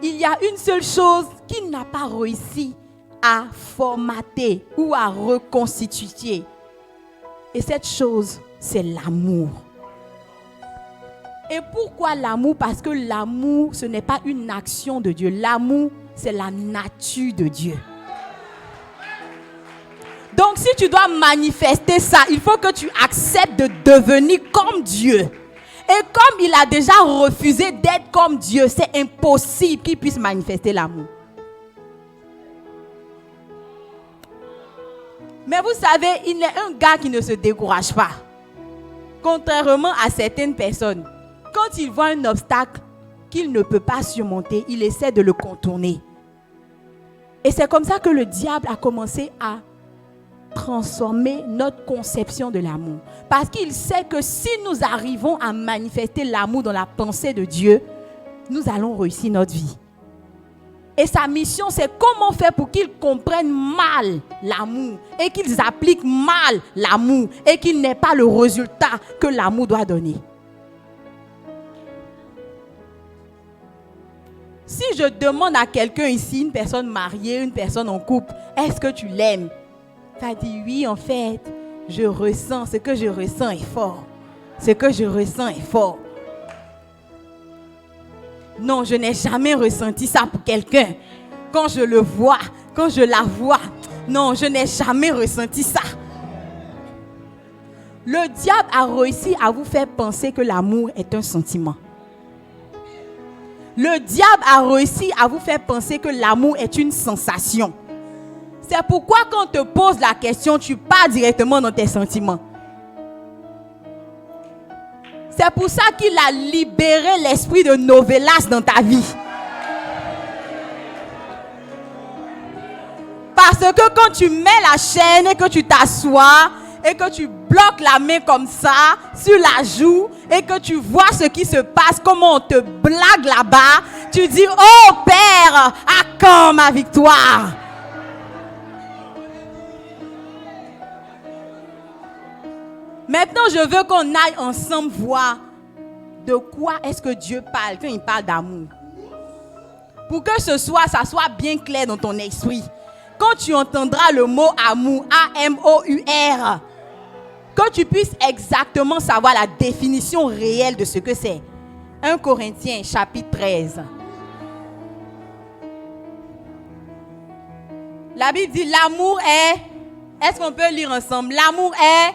Il y a une seule chose qu'il n'a pas réussi à formater ou à reconstituer. Et cette chose, c'est l'amour. Et pourquoi l'amour? Parce que l'amour, ce n'est pas une action de Dieu. L'amour, c'est la nature de Dieu. Donc, si tu dois manifester ça, il faut que tu acceptes de devenir comme Dieu. Et comme il a déjà refusé d'être comme Dieu, c'est impossible qu'il puisse manifester l'amour. Mais vous savez, il est un gars qui ne se décourage pas. Contrairement à certaines personnes, quand il voit un obstacle qu'il ne peut pas surmonter, il essaie de le contourner. Et c'est comme ça que le diable a commencé à transformer notre conception de l'amour. Parce qu'il sait que si nous arrivons à manifester l'amour dans la pensée de Dieu, nous allons réussir notre vie. Et sa mission, c'est comment faire pour qu'ils comprennent mal l'amour et qu'ils appliquent mal l'amour et qu'il n'ait pas le résultat que l'amour doit donner. Si je demande à quelqu'un ici, une personne mariée, une personne en couple, est-ce que tu l'aimes? Tu as dit oui, en fait, je ressens, ce que je ressens est fort. Ce que je ressens est fort. Non, je n'ai jamais ressenti ça pour quelqu'un. Quand je le vois, quand je la vois, non, je n'ai jamais ressenti ça. Le diable a réussi à vous faire penser que l'amour est un sentiment. Le diable a réussi à vous faire penser que l'amour est une sensation. C'est pourquoi quand on te pose la question, tu pars directement dans tes sentiments. C'est pour ça qu'il a libéré l'esprit de novelas dans ta vie. Parce que quand tu mets la chaîne et que tu t'assois et que tu bloques la main comme ça sur la joue et que tu vois ce qui se passe, comment on te blague là-bas, tu dis, oh Père, à quand ma victoire? Maintenant, je veux qu'on aille ensemble voir de quoi est-ce que Dieu parle quand il parle d'amour. Pour que ça soit bien clair dans ton esprit. Quand tu entendras le mot amour, A-M-O-U-R, que tu puisses exactement savoir la définition réelle de ce que c'est. 1 Corinthiens, chapitre 13. La Bible dit l'amour est... Est-ce qu'on peut lire ensemble? L'amour est...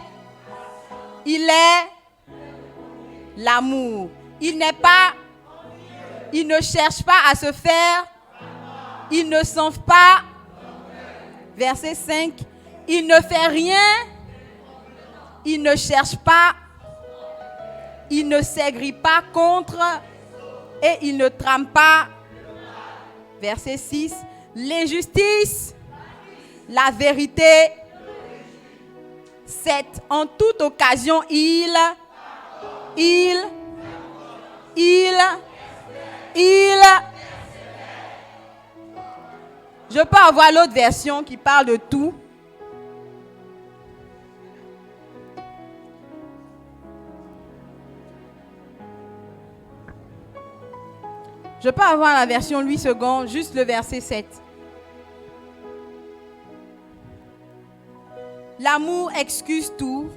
Il est... L'amour. Il n'est pas... Il ne cherche pas à se faire. Il ne s'enfle pas. Verset 5. Il ne fait rien. Il ne cherche pas. Il ne s'aigrit pas contre. Et il ne trame pas. Verset 6. L'injustice. La vérité. 7. En toute occasion, il. Je peux avoir l'autre version qui parle de tout. Je peux avoir la version 8 secondes, juste le verset 7. L'amour excuse tout,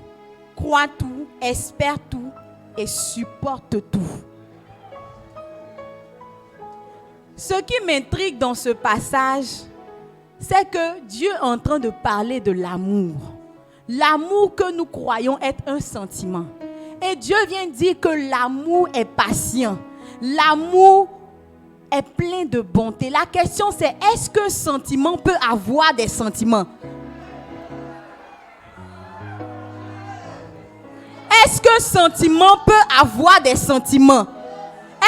croit tout, espère tout et supporte tout. Ce qui m'intrigue dans ce passage, c'est que Dieu est en train de parler de l'amour. L'amour que nous croyons être un sentiment. Et Dieu vient dire que l'amour est patient. L'amour est plein de bonté. La question c'est, est-ce qu'un sentiment peut avoir des sentiments? Est-ce qu'un sentiment peut avoir des sentiments?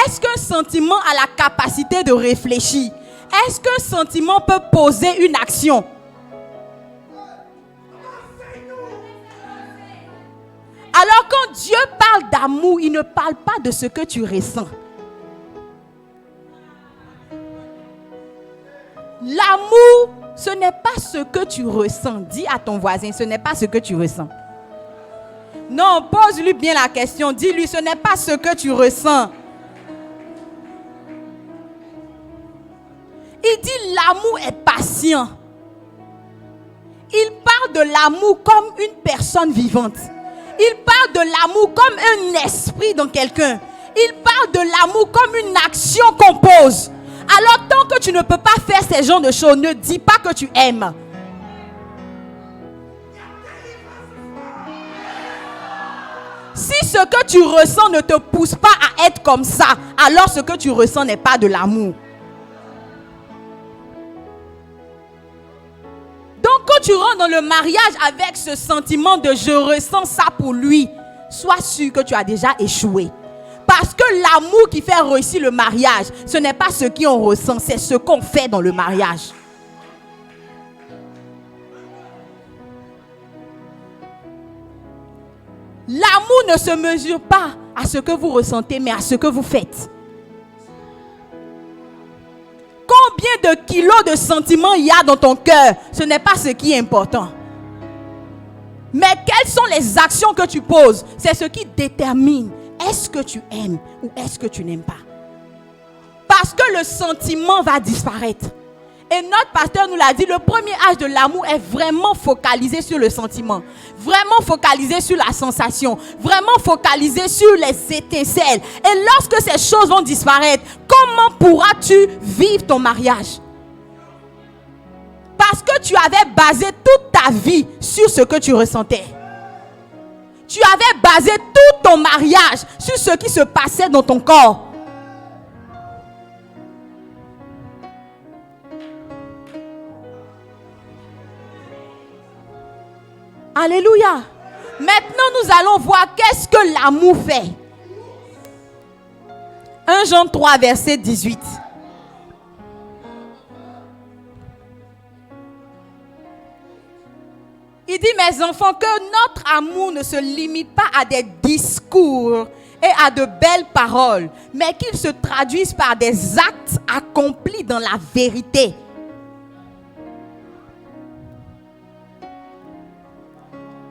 Est-ce qu'un sentiment a la capacité de réfléchir? Est-ce qu'un sentiment peut poser une action? Alors quand Dieu parle d'amour, il ne parle pas de ce que tu ressens. L'amour, ce n'est pas ce que tu ressens. Dis à ton voisin, ce n'est pas ce que tu ressens. Non, pose-lui bien la question. Dis-lui, ce n'est pas ce que tu ressens. Il dit l'amour est patient. Il parle de l'amour comme une personne vivante. Il parle de l'amour comme un esprit dans quelqu'un. Il parle de l'amour comme une action qu'on pose. Alors tant que tu ne peux pas faire ces genres de choses, ne dis pas que tu aimes. Si ce que tu ressens ne te pousse pas à être comme ça, alors ce que tu ressens n'est pas de l'amour. Donc quand tu rentres dans le mariage avec ce sentiment de je ressens ça pour lui, sois sûr que tu as déjà échoué. Parce que l'amour qui fait réussir le mariage, ce n'est pas ce qu'on ressent, c'est ce qu'on fait dans le mariage. L'amour ne se mesure pas à ce que vous ressentez, mais à ce que vous faites. Combien de kilos de sentiments il y a dans ton cœur, ce n'est pas ce qui est important. Mais quelles sont les actions que tu poses? C'est ce qui détermine est-ce que tu aimes ou est-ce que tu n'aimes pas. Parce que le sentiment va disparaître. Et notre pasteur nous l'a dit, le premier âge de l'amour est vraiment focalisé sur le sentiment. Vraiment focalisé sur la sensation. Vraiment focalisé sur les étincelles. Et lorsque ces choses vont disparaître, comment pourras-tu vivre ton mariage? Parce que tu avais basé toute ta vie sur ce que tu ressentais. Tu avais basé tout ton mariage sur ce qui se passait dans ton corps. Alléluia. Maintenant, nous allons voir qu'est-ce que l'amour fait. 1 Jean 3, verset 18. Il dit, mes enfants, que notre amour ne se limite pas à des discours et à de belles paroles, mais qu'il se traduise par des actes accomplis dans la vérité.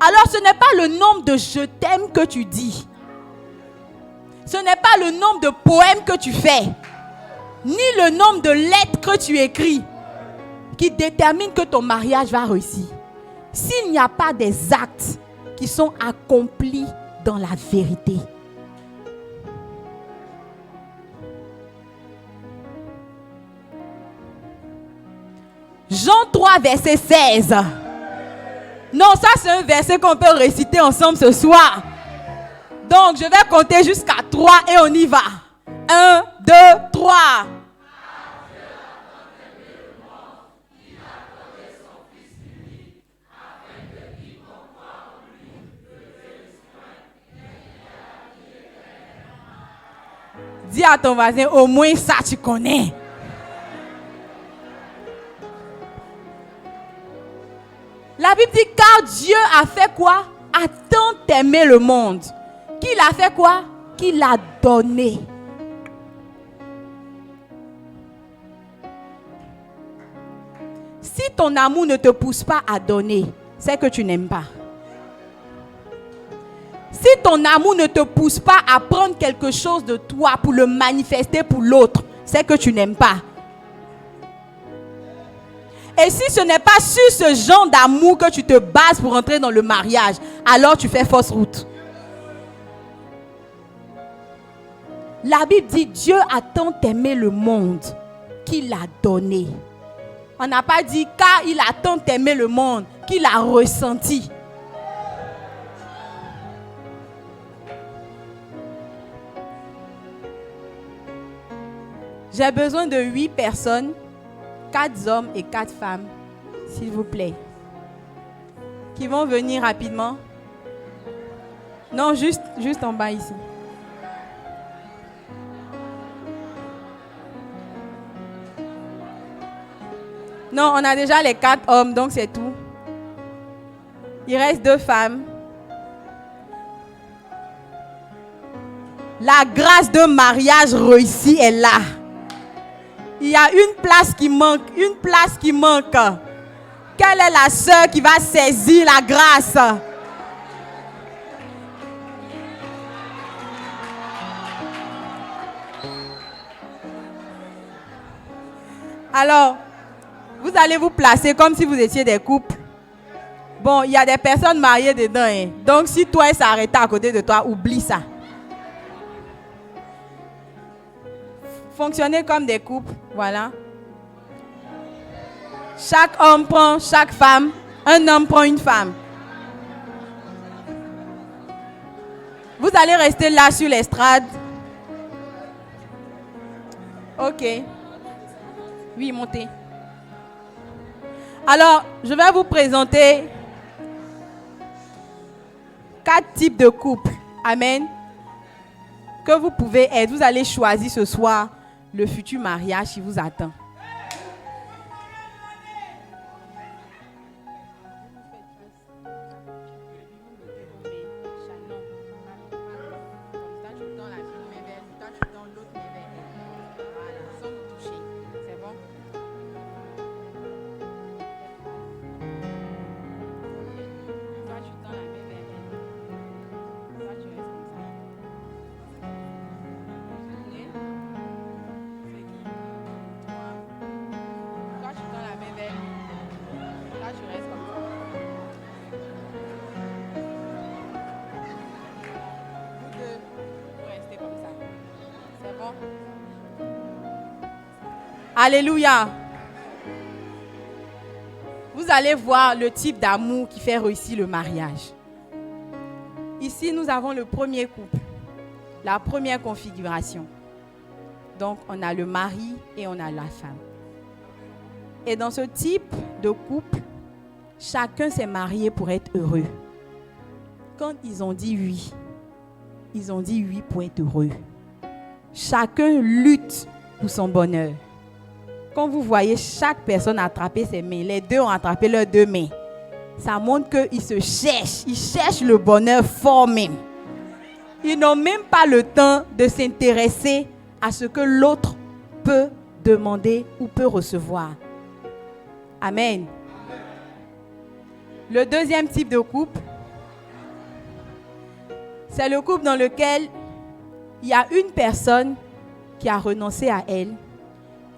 Alors ce n'est pas le nombre de je t'aime que tu dis. Ce n'est pas le nombre de poèmes que tu fais, ni le nombre de lettres que tu écris qui détermine que ton mariage va réussir. S'il n'y a pas des actes qui sont accomplis dans la vérité. Jean 3, verset 16. Non, ça c'est un verset qu'on peut réciter ensemble ce soir. Donc, je vais compter jusqu'à 3 et on y va. 1, 2, 3. Dis à ton voisin, au moins ça tu connais. La Bible dit, car Dieu a fait quoi? A tant aimé le monde. Qu'il a fait quoi? Qu'il a donné. Si ton amour ne te pousse pas à donner, c'est que tu n'aimes pas. Si ton amour ne te pousse pas à prendre quelque chose de toi pour le manifester pour l'autre, c'est que tu n'aimes pas. Et si ce n'est pas sur ce genre d'amour que tu te bases pour entrer dans le mariage, alors tu fais fausse route. La Bible dit, Dieu a tant aimé le monde qu'il a donné. On n'a pas dit, car il a tant aimé le monde qu'il a ressenti. J'ai besoin de 8 personnes, 4 hommes et 4 femmes, s'il vous plaît, qui vont venir rapidement. Non, juste en bas ici. Non, on a déjà les 4 hommes, donc c'est tout. Il reste 2 femmes. La grâce de mariage réussi est là. Il y a une place qui manque, une place qui manque. Quelle est la sœur qui va saisir la grâce? Alors, vous allez vous placer comme si vous étiez des couples. Bon, il y a des personnes mariées dedans. Hein. Donc, si toi, elle s'arrête à côté de toi, oublie ça. Fonctionnez comme des couples, voilà. Chaque homme prend chaque femme, un homme prend une femme. Vous allez rester là sur l'estrade. Ok. Oui, montez. Alors, je vais vous présenter 4 types de couples. Amen. Que vous pouvez être. Vous allez choisir ce soir le futur mariage qui vous attend. Alléluia. Vous allez voir le type d'amour qui fait réussir le mariage. Ici, nous avons le premier couple, la première configuration. Donc, on a le mari et on a la femme. Et dans ce type de couple, chacun s'est marié pour être heureux. Quand ils ont dit oui, ils ont dit oui pour être heureux. Chacun lutte pour son bonheur. Quand vous voyez chaque personne attraper ses mains, les deux ont attrapé leurs 2 mains. Ça montre qu'ils se cherchent. Ils cherchent le bonheur fort même. Ils n'ont même pas le temps de s'intéresser à ce que l'autre peut demander ou peut recevoir. Amen. Le deuxième type de couple, C'est le couple dans lequel il y a une personne qui a renoncé à elle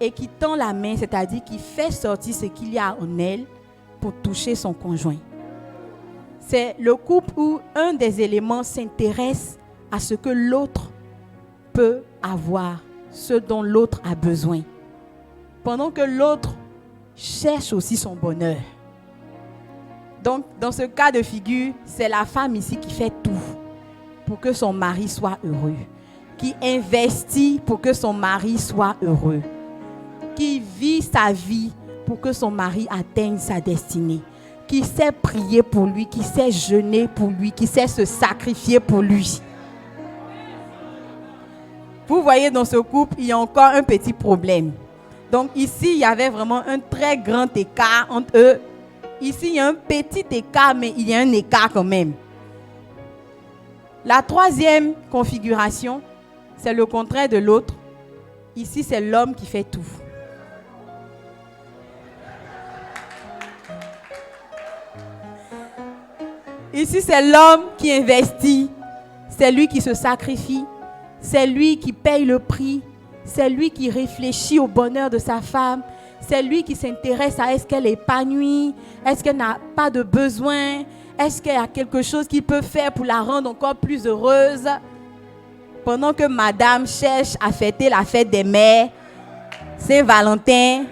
et qui tend la main, c'est-à-dire qui fait sortir ce qu'il y a en elle pour toucher son conjoint. C'est le couple où un des éléments s'intéresse à ce que l'autre peut avoir, ce dont l'autre a besoin, pendant que l'autre cherche aussi son bonheur. Donc, dans ce cas de figure, c'est la femme ici qui fait tout pour que son mari soit heureux, qui investit pour que son mari soit heureux, qui vit sa vie pour que son mari atteigne sa destinée, qui sait prier pour lui, qui sait jeûner pour lui, qui sait se sacrifier pour lui. Vous voyez, dans ce couple, il y a encore un petit problème. Donc ici, il y avait vraiment un très grand écart entre eux. Ici, il y a un petit écart, mais il y a un écart quand même. La troisième configuration, c'est le contraire de l'autre. Ici, c'est l'homme qui fait tout. Ici, c'est l'homme qui investit. C'est lui qui se sacrifie. C'est lui qui paye le prix. C'est lui qui réfléchit au bonheur de sa femme. C'est lui qui s'intéresse à est-ce qu'elle est épanouie, est-ce qu'elle n'a pas de besoin, est-ce qu'il y a quelque chose qu'il peut faire pour la rendre encore plus heureuse. Pendant que madame cherche à fêter la fête des mères, Saint-Valentin,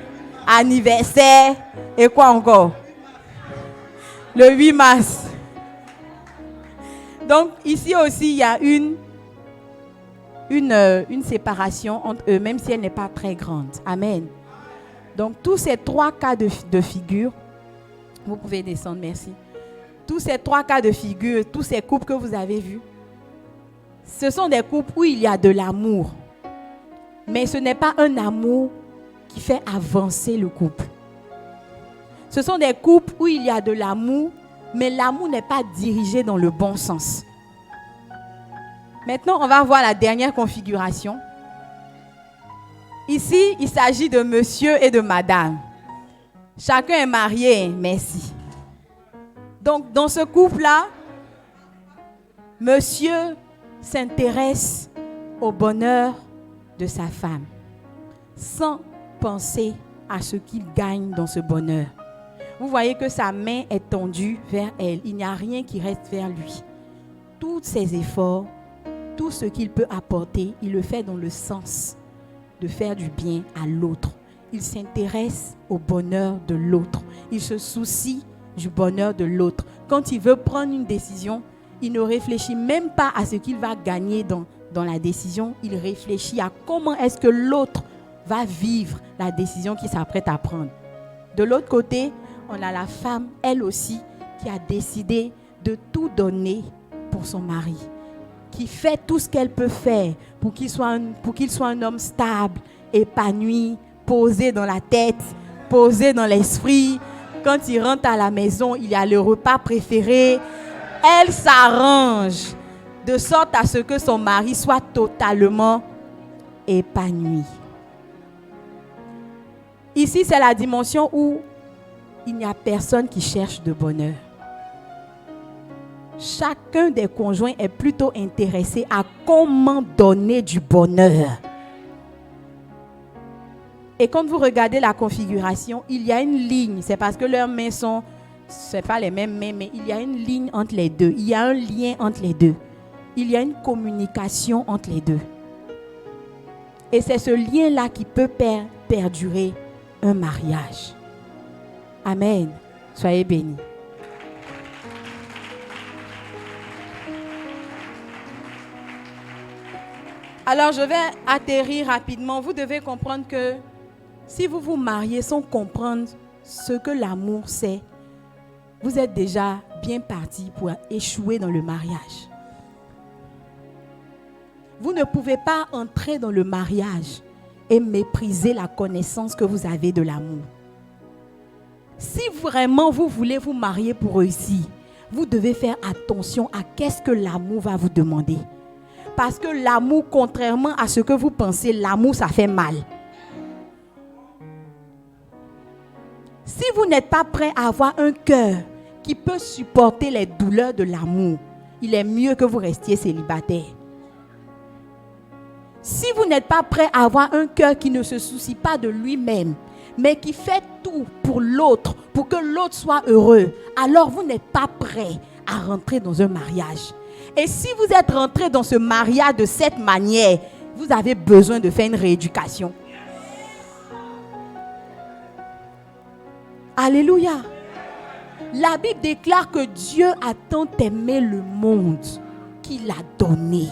anniversaire et quoi encore? Le 8 mars. Donc ici aussi, il y a une séparation entre eux, même si elle n'est pas très grande. Amen. Donc tous ces trois cas de figure, vous pouvez descendre, merci. Tous ces trois cas de figure, tous ces couples que vous avez vus, ce sont des couples où il y a de l'amour. Mais ce n'est pas un amour qui fait avancer le couple. Ce sont des couples où il y a de l'amour, mais l'amour n'est pas dirigé dans le bon sens. Maintenant, on va voir la dernière configuration. Ici, il s'agit de monsieur et de madame. Chacun est marié, merci. Donc, dans ce couple-là, monsieur s'intéresse au bonheur de sa femme, sans penser à ce qu'il gagne dans ce bonheur. Vous voyez que sa main est tendue vers elle. Il n'y a rien qui reste vers lui. Tous ses efforts, tout ce qu'il peut apporter, il le fait dans le sens de faire du bien à l'autre. Il s'intéresse au bonheur de l'autre. Il se soucie du bonheur de l'autre. Quand il veut prendre une décision, il ne réfléchit même pas à ce qu'il va gagner dans la décision. Il réfléchit à comment est-ce que l'autre va vivre la décision qu'il s'apprête à prendre. De l'autre côté, on a la femme, elle aussi, qui a décidé de tout donner pour son mari, qui fait tout ce qu'elle peut faire pour qu'il soit un homme stable, épanoui, posé dans la tête, posé dans l'esprit. Quand il rentre à la maison, il y a le repas préféré. Elle s'arrange de sorte à ce que son mari soit totalement épanoui. Ici, c'est la dimension où il n'y a personne qui cherche de bonheur. Chacun des conjoints est plutôt intéressé à comment donner du bonheur. Et quand vous regardez la configuration, il y a une ligne. C'est parce que leurs mains sont, ce n'est pas les mêmes mains, mais il y a une ligne entre les deux. Il y a un lien entre les deux. Il y a une communication entre les deux. Et c'est ce lien-là qui peut perdurer un mariage. Amen. Soyez bénis. Alors, je vais atterrir rapidement. Vous devez comprendre que si vous vous mariez sans comprendre ce que l'amour c'est, vous êtes déjà bien parti pour échouer dans le mariage. Vous ne pouvez pas entrer dans le mariage et mépriser la connaissance que vous avez de l'amour. Si vraiment vous voulez vous marier pour réussir, vous devez faire attention à qu'est-ce que l'amour va vous demander. Parce que l'amour, contrairement à ce que vous pensez, l'amour, ça fait mal. Si vous n'êtes pas prêt à avoir un cœur qui peut supporter les douleurs de l'amour, il est mieux que vous restiez célibataire. Si vous n'êtes pas prêt à avoir un cœur qui ne se soucie pas de lui-même, mais qui fait tout pour l'autre, pour que l'autre soit heureux, alors vous n'êtes pas prêt à rentrer dans un mariage. Et si vous êtes rentré dans ce mariage de cette manière, vous avez besoin de faire une rééducation. Alléluia. La Bible déclare que Dieu a tant aimé le monde qu'il a donné.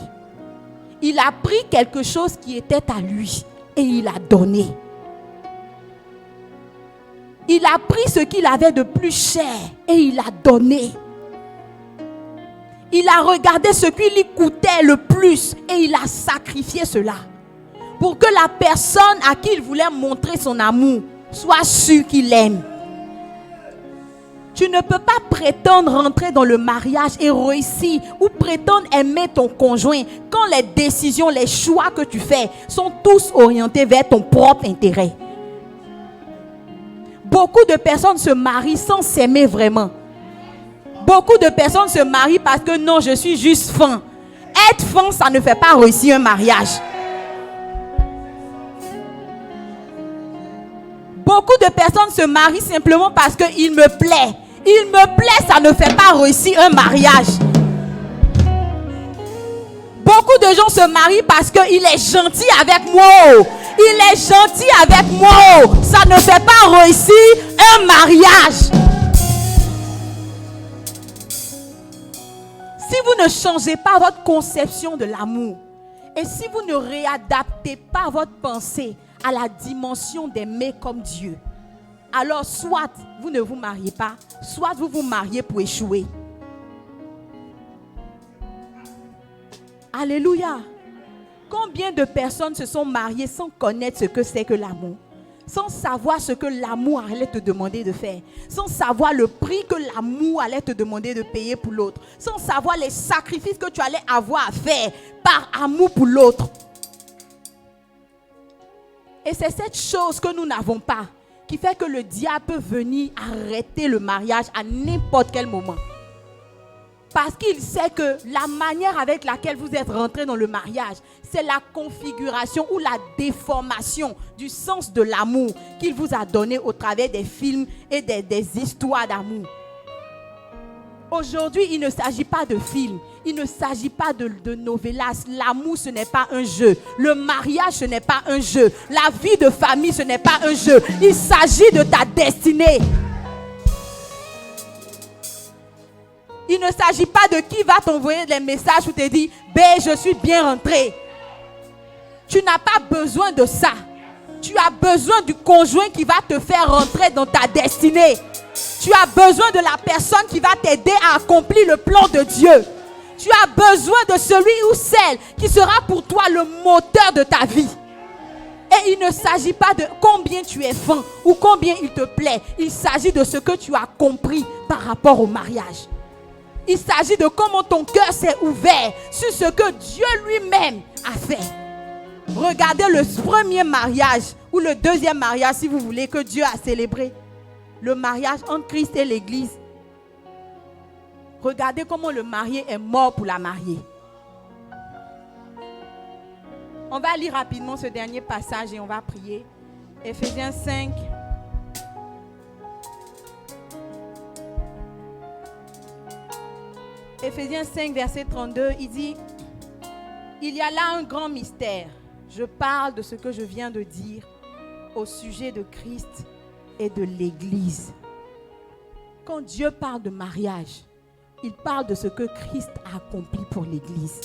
Il a pris quelque chose qui était à lui et il a donné. Il a pris ce qu'il avait de plus cher et il a donné. Il a regardé ce qui lui coûtait le plus et il a sacrifié cela. Pour que la personne à qui il voulait montrer son amour soit sûre qu'il aime. Tu ne peux pas prétendre rentrer dans le mariage et réussir ou prétendre aimer ton conjoint quand les décisions, les choix que tu fais sont tous orientés vers ton propre intérêt. Beaucoup de personnes se marient sans s'aimer vraiment. Beaucoup de personnes se marient parce que non, je suis juste fan. Être fan, ça ne fait pas réussir un mariage. Beaucoup de personnes se marient simplement parce qu'il me plaît. Il me plaît, ça ne fait pas réussir un mariage. Beaucoup de gens se marient parce qu'il est gentil avec moi. Il est gentil avec moi. Ça ne fait pas réussir un mariage. Si vous ne changez pas votre conception de l'amour et si vous ne réadaptez pas votre pensée à la dimension d'aimer comme Dieu, alors soit vous ne vous mariez pas, soit vous vous mariez pour échouer. Alléluia. Combien de personnes se sont mariées sans connaître ce que c'est que l'amour? Sans savoir ce que l'amour allait te demander de faire. Sans savoir le prix que l'amour allait te demander de payer pour l'autre. Sans savoir les sacrifices que tu allais avoir à faire par amour pour l'autre. Et c'est cette chose que nous n'avons pas qui fait que le diable peut venir arrêter le mariage à n'importe quel moment. Parce qu'il sait que la manière avec laquelle vous êtes rentré dans le mariage, c'est la configuration ou la déformation du sens de l'amour qu'il vous a donné au travers des films et des histoires d'amour. Aujourd'hui, il ne s'agit pas de films, il ne s'agit pas de novelas. L'amour, ce n'est pas un jeu. Le mariage, ce n'est pas un jeu. La vie de famille, ce n'est pas un jeu. Il s'agit de ta destinée. Il ne s'agit pas de qui va t'envoyer des messages où te dit « Ben, je suis bien rentré ». Tu n'as pas besoin de ça. Tu as besoin du conjoint qui va te faire rentrer dans ta destinée. Tu as besoin de la personne qui va t'aider à accomplir le plan de Dieu. Tu as besoin de celui ou celle qui sera pour toi le moteur de ta vie. Et il ne s'agit pas de combien tu es fin ou combien il te plaît. Il s'agit de ce que tu as compris par rapport au mariage. Il s'agit de comment ton cœur s'est ouvert sur ce que Dieu lui-même a fait. Regardez le premier mariage ou le deuxième mariage, si vous voulez, que Dieu a célébré. Le mariage entre Christ et l'Église. Regardez comment le marié est mort pour la mariée. On va lire rapidement ce dernier passage et on va prier. Éphésiens 5. Éphésiens 5, verset 32, il dit « Il y a là un grand mystère. Je parle de ce que je viens de dire au sujet de Christ et de l'Église. » Quand Dieu parle de mariage, il parle de ce que Christ a accompli pour l'Église.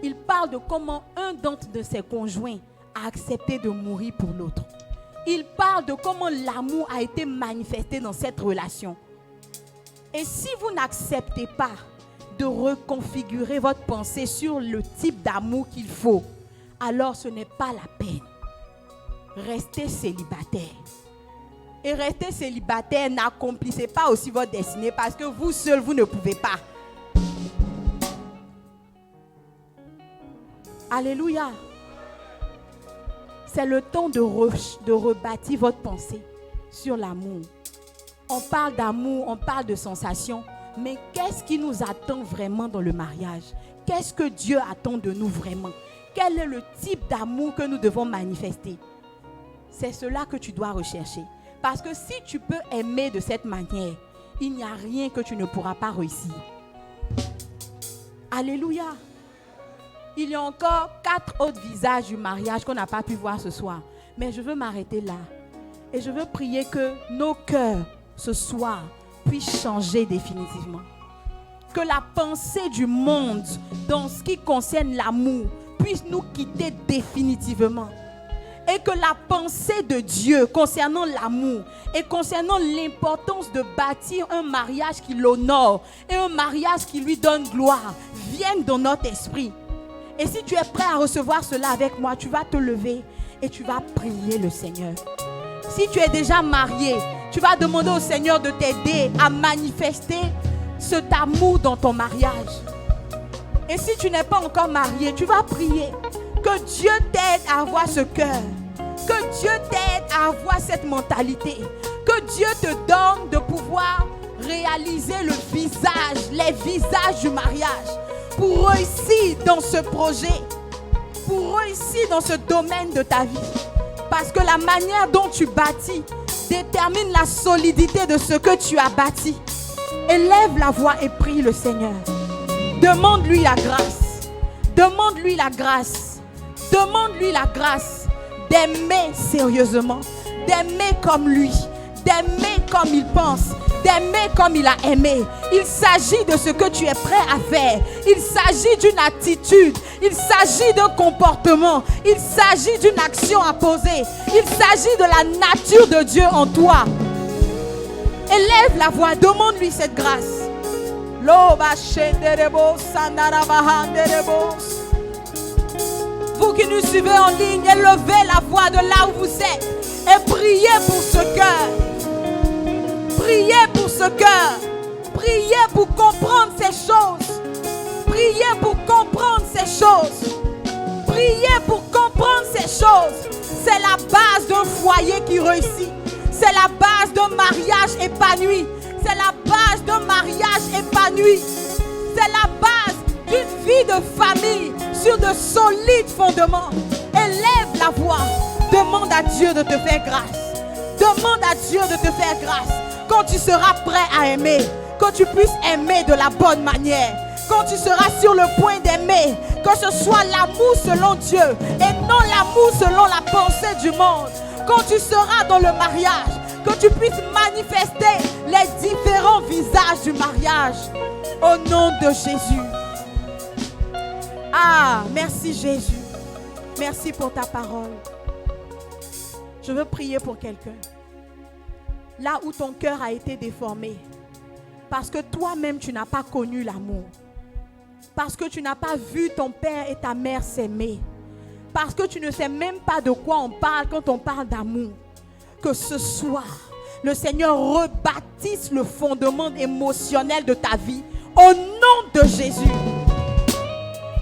Il parle de comment un d'entre de ses conjoints a accepté de mourir pour l'autre. Il parle de comment l'amour a été manifesté dans cette relation. Et si vous n'acceptez pas de reconfigurer votre pensée sur le type d'amour qu'il faut, alors ce n'est pas la peine. Restez célibataire. Et rester célibataire, n'accomplissez pas aussi votre destinée parce que vous seul, vous ne pouvez pas. Alléluia. C'est le temps de rebâtir votre pensée sur l'amour. On parle d'amour, on parle de sensation, Mais qu'est-ce qui nous attend vraiment dans le mariage? Qu'est-ce que Dieu attend de nous vraiment? Quel est le type d'amour que nous devons manifester? C'est cela que tu dois rechercher. Parce que si tu peux aimer de cette manière, il n'y a rien que tu ne pourras pas réussir. Alléluia. Il y a encore 4 autres visages du mariage qu'on n'a pas pu voir ce soir. Mais je veux m'arrêter là. Et je veux prier que nos cœurs, ce soir, puissent changer définitivement. Que la pensée du monde, dans ce qui concerne l'amour, puisse nous quitter définitivement. Et que la pensée de Dieu concernant l'amour et concernant l'importance de bâtir un mariage qui l'honore et un mariage qui lui donne gloire vienne dans notre esprit. Et si tu es prêt à recevoir cela avec moi, tu vas te lever et tu vas prier le Seigneur. Si tu es déjà marié, tu vas demander au Seigneur de t'aider à manifester cet amour dans ton mariage. Et si tu n'es pas encore marié, tu vas prier que Dieu t'aide à avoir ce cœur, que Dieu t'aide à avoir cette mentalité, que Dieu te donne de pouvoir réaliser les visages du mariage pour réussir dans ce projet, pour réussir dans ce domaine de ta vie. Parce que la manière dont tu bâtis détermine la solidité de ce que tu as bâti. Élève la voix et prie le Seigneur. Demande-lui la grâce. Demande-lui la grâce. Demande-lui la grâce d'aimer sérieusement, d'aimer comme lui, d'aimer comme il pense, d'aimer comme il a aimé. Il s'agit de ce que tu es prêt à faire. Il s'agit d'une attitude. Il s'agit d'un comportement. Il s'agit d'une action à poser. Il s'agit de la nature de Dieu en toi. Élève la voix, demande-lui cette grâce. Vous qui nous suivez en ligne, élevez la voix de là où vous êtes et priez pour ce cœur. Priez pour ce cœur. Priez pour comprendre ces choses. Priez pour comprendre ces choses. Priez pour comprendre ces choses. C'est la base d'un foyer qui réussit. C'est la base d'un mariage épanoui. C'est la base d'un mariage épanoui. C'est la base d'une vie de famille sur de solides fondements. Élève la voix. Demande à Dieu de te faire grâce. Demande à Dieu de te faire grâce. Quand tu seras prêt à aimer, quand tu puisses aimer de la bonne manière, quand tu seras sur le point d'aimer, que ce soit l'amour selon Dieu et non l'amour selon la pensée du monde. Quand tu seras dans le mariage, que tu puisses manifester les différents visages du mariage. Au nom de Jésus. Ah, merci Jésus. Merci pour ta parole. Je veux prier pour quelqu'un. Là où ton cœur a été déformé, parce que toi-même tu n'as pas connu l'amour, parce que tu n'as pas vu ton père et ta mère s'aimer, parce que tu ne sais même pas de quoi on parle quand on parle d'amour, que ce soir, le Seigneur rebâtisse le fondement émotionnel de ta vie au nom de Jésus.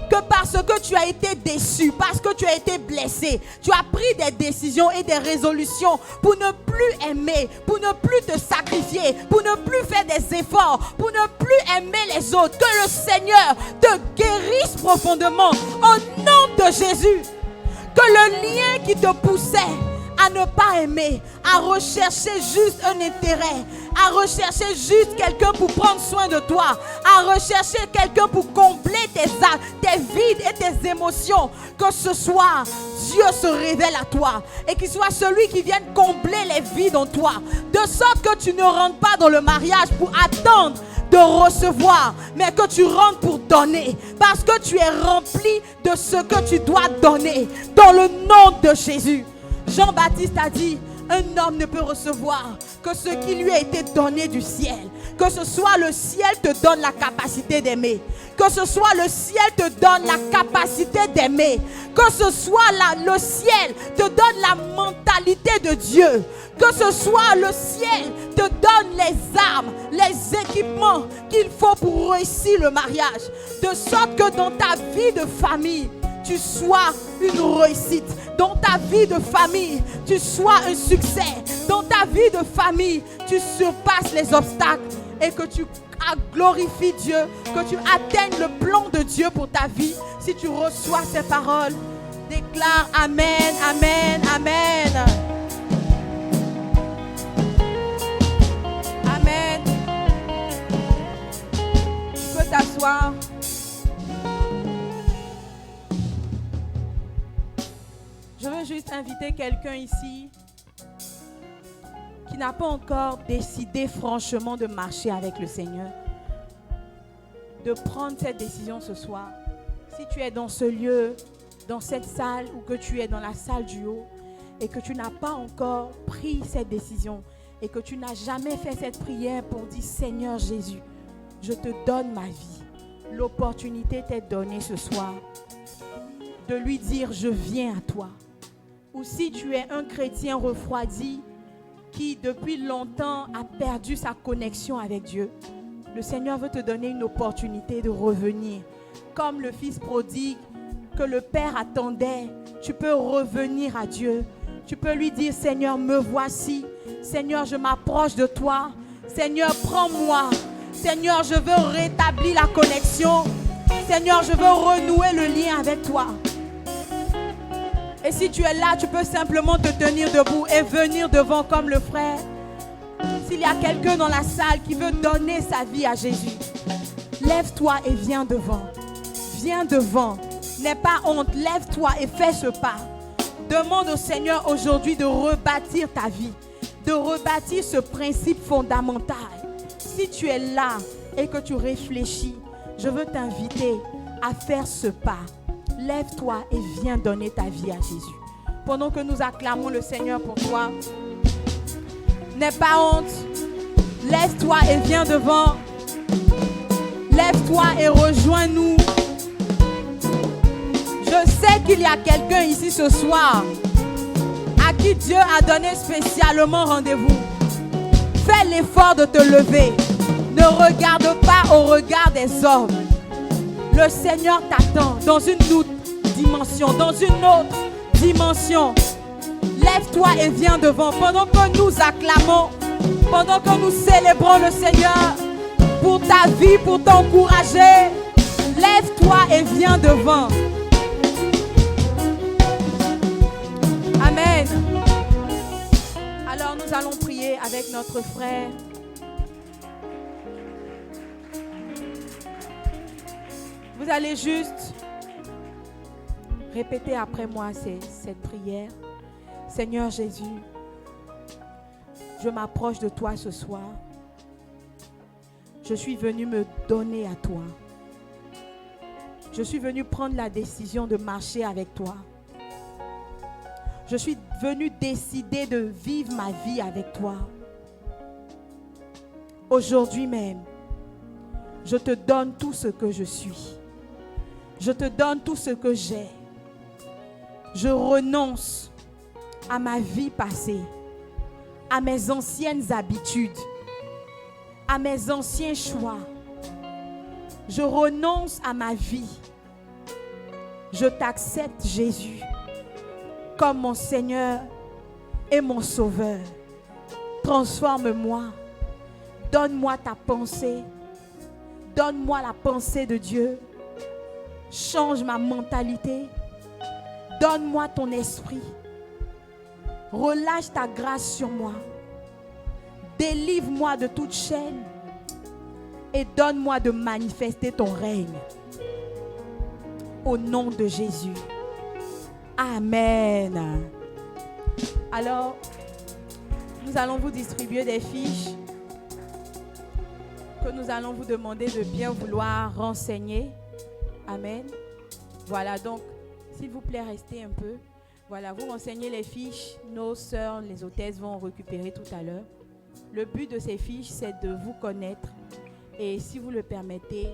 Que parce que tu as été déçu, parce que tu as été blessé, tu as pris des décisions et des résolutions pour ne plus aimer, pour ne plus te sacrifier, pour ne plus faire des efforts, pour ne plus aimer les autres. Que le Seigneur te guérisse profondément au nom de Jésus. Que le lien qui te poussait à ne pas aimer, à rechercher juste un intérêt, à rechercher juste quelqu'un pour prendre soin de toi, à rechercher quelqu'un pour combler tes vides et tes émotions, que ce soir, Dieu se révèle à toi et qu'il soit celui qui vienne combler les vides en toi, de sorte que tu ne rentres pas dans le mariage pour attendre de recevoir, mais que tu rentres pour donner, parce que tu es rempli de ce que tu dois donner, dans le nom de Jésus. Jean-Baptiste a dit, un homme ne peut recevoir que ce qui lui a été donné du ciel. Que ce soit le ciel te donne la capacité d'aimer. Que ce soit le ciel te donne la capacité d'aimer. Que ce soit le ciel te donne la mentalité de Dieu. Que ce soit le ciel te donne les armes, les équipements qu'il faut pour réussir le mariage. De sorte que dans ta vie de famille, tu sois une réussite. Dans ta vie de famille, tu sois un succès. Dans ta vie de famille, tu surpasses les obstacles et que tu glorifies Dieu, que tu atteignes le plan de Dieu pour ta vie. Si tu reçois ces paroles, déclare Amen, Amen, Amen. Amen. Tu peux t'asseoir. Je veux juste inviter quelqu'un ici qui n'a pas encore décidé franchement de marcher avec le Seigneur, de prendre cette décision ce soir. Si tu es dans ce lieu, dans cette salle, ou que tu es dans la salle du haut et que tu n'as pas encore pris cette décision et que tu n'as jamais fait cette prière pour dire Seigneur Jésus, je te donne ma vie. L'opportunité t'est donnée ce soir de lui dire je viens à toi. Ou si tu es un chrétien refroidi qui depuis longtemps a perdu sa connexion avec Dieu, le Seigneur veut te donner une opportunité de revenir. Comme le fils prodigue que le Père attendait, tu peux revenir à Dieu. Tu peux lui dire Seigneur, me voici. Seigneur, je m'approche de toi. Seigneur, prends-moi. Seigneur, je veux rétablir la connexion. Seigneur, je veux renouer le lien avec toi. Et si tu es là, tu peux simplement te tenir debout et venir devant comme le frère. S'il y a quelqu'un dans la salle qui veut donner sa vie à Jésus, lève-toi et viens devant. Viens devant. N'aie pas honte. Lève-toi et fais ce pas. Demande au Seigneur aujourd'hui de rebâtir ta vie, de rebâtir ce principe fondamental. Si tu es là et que tu réfléchis, je veux t'inviter à faire ce pas. Lève-toi et viens donner ta vie à Jésus. Pendant que nous acclamons le Seigneur pour toi, n'aie pas honte. Lève-toi et viens devant. Lève-toi et rejoins-nous. Je sais qu'il y a quelqu'un ici ce soir à qui Dieu a donné spécialement rendez-vous. Fais l'effort de te lever. Ne regarde pas au regard des hommes. Le Seigneur t'attend dans une autre dimension, dans une autre dimension. Lève-toi et viens devant. Pendant que nous acclamons, pendant que nous célébrons le Seigneur pour ta vie, pour t'encourager, lève-toi et viens devant. Amen. Alors nous allons prier avec notre frère. Vous allez juste répéter après moi cette prière. Seigneur Jésus, je m'approche de toi ce soir. Je suis venu me donner à toi. Je suis venu prendre la décision de marcher avec toi. Je suis venu décider de vivre ma vie avec toi. Aujourd'hui même, je te donne tout ce que je suis. Je te donne tout ce que j'ai. Je renonce à ma vie passée, à mes anciennes habitudes, à mes anciens choix. Je renonce à ma vie. Je t'accepte, Jésus, comme mon Seigneur et mon Sauveur. Transforme-moi. Donne-moi ta pensée. Donne-moi la pensée de Dieu. Change ma mentalité. Donne-moi ton esprit. Relâche ta grâce sur moi. Délivre-moi de toute chaîne. Et donne-moi de manifester ton règne. Au nom de Jésus. Amen. Alors, nous allons vous distribuer des fiches que nous allons vous demander de bien vouloir renseigner. Amen. Voilà, donc, s'il vous plaît, restez un peu. Voilà, vous renseignez les fiches. Nos sœurs, les hôtesses vont récupérer tout à l'heure. Le but de ces fiches, c'est de vous connaître. Et si vous le permettez,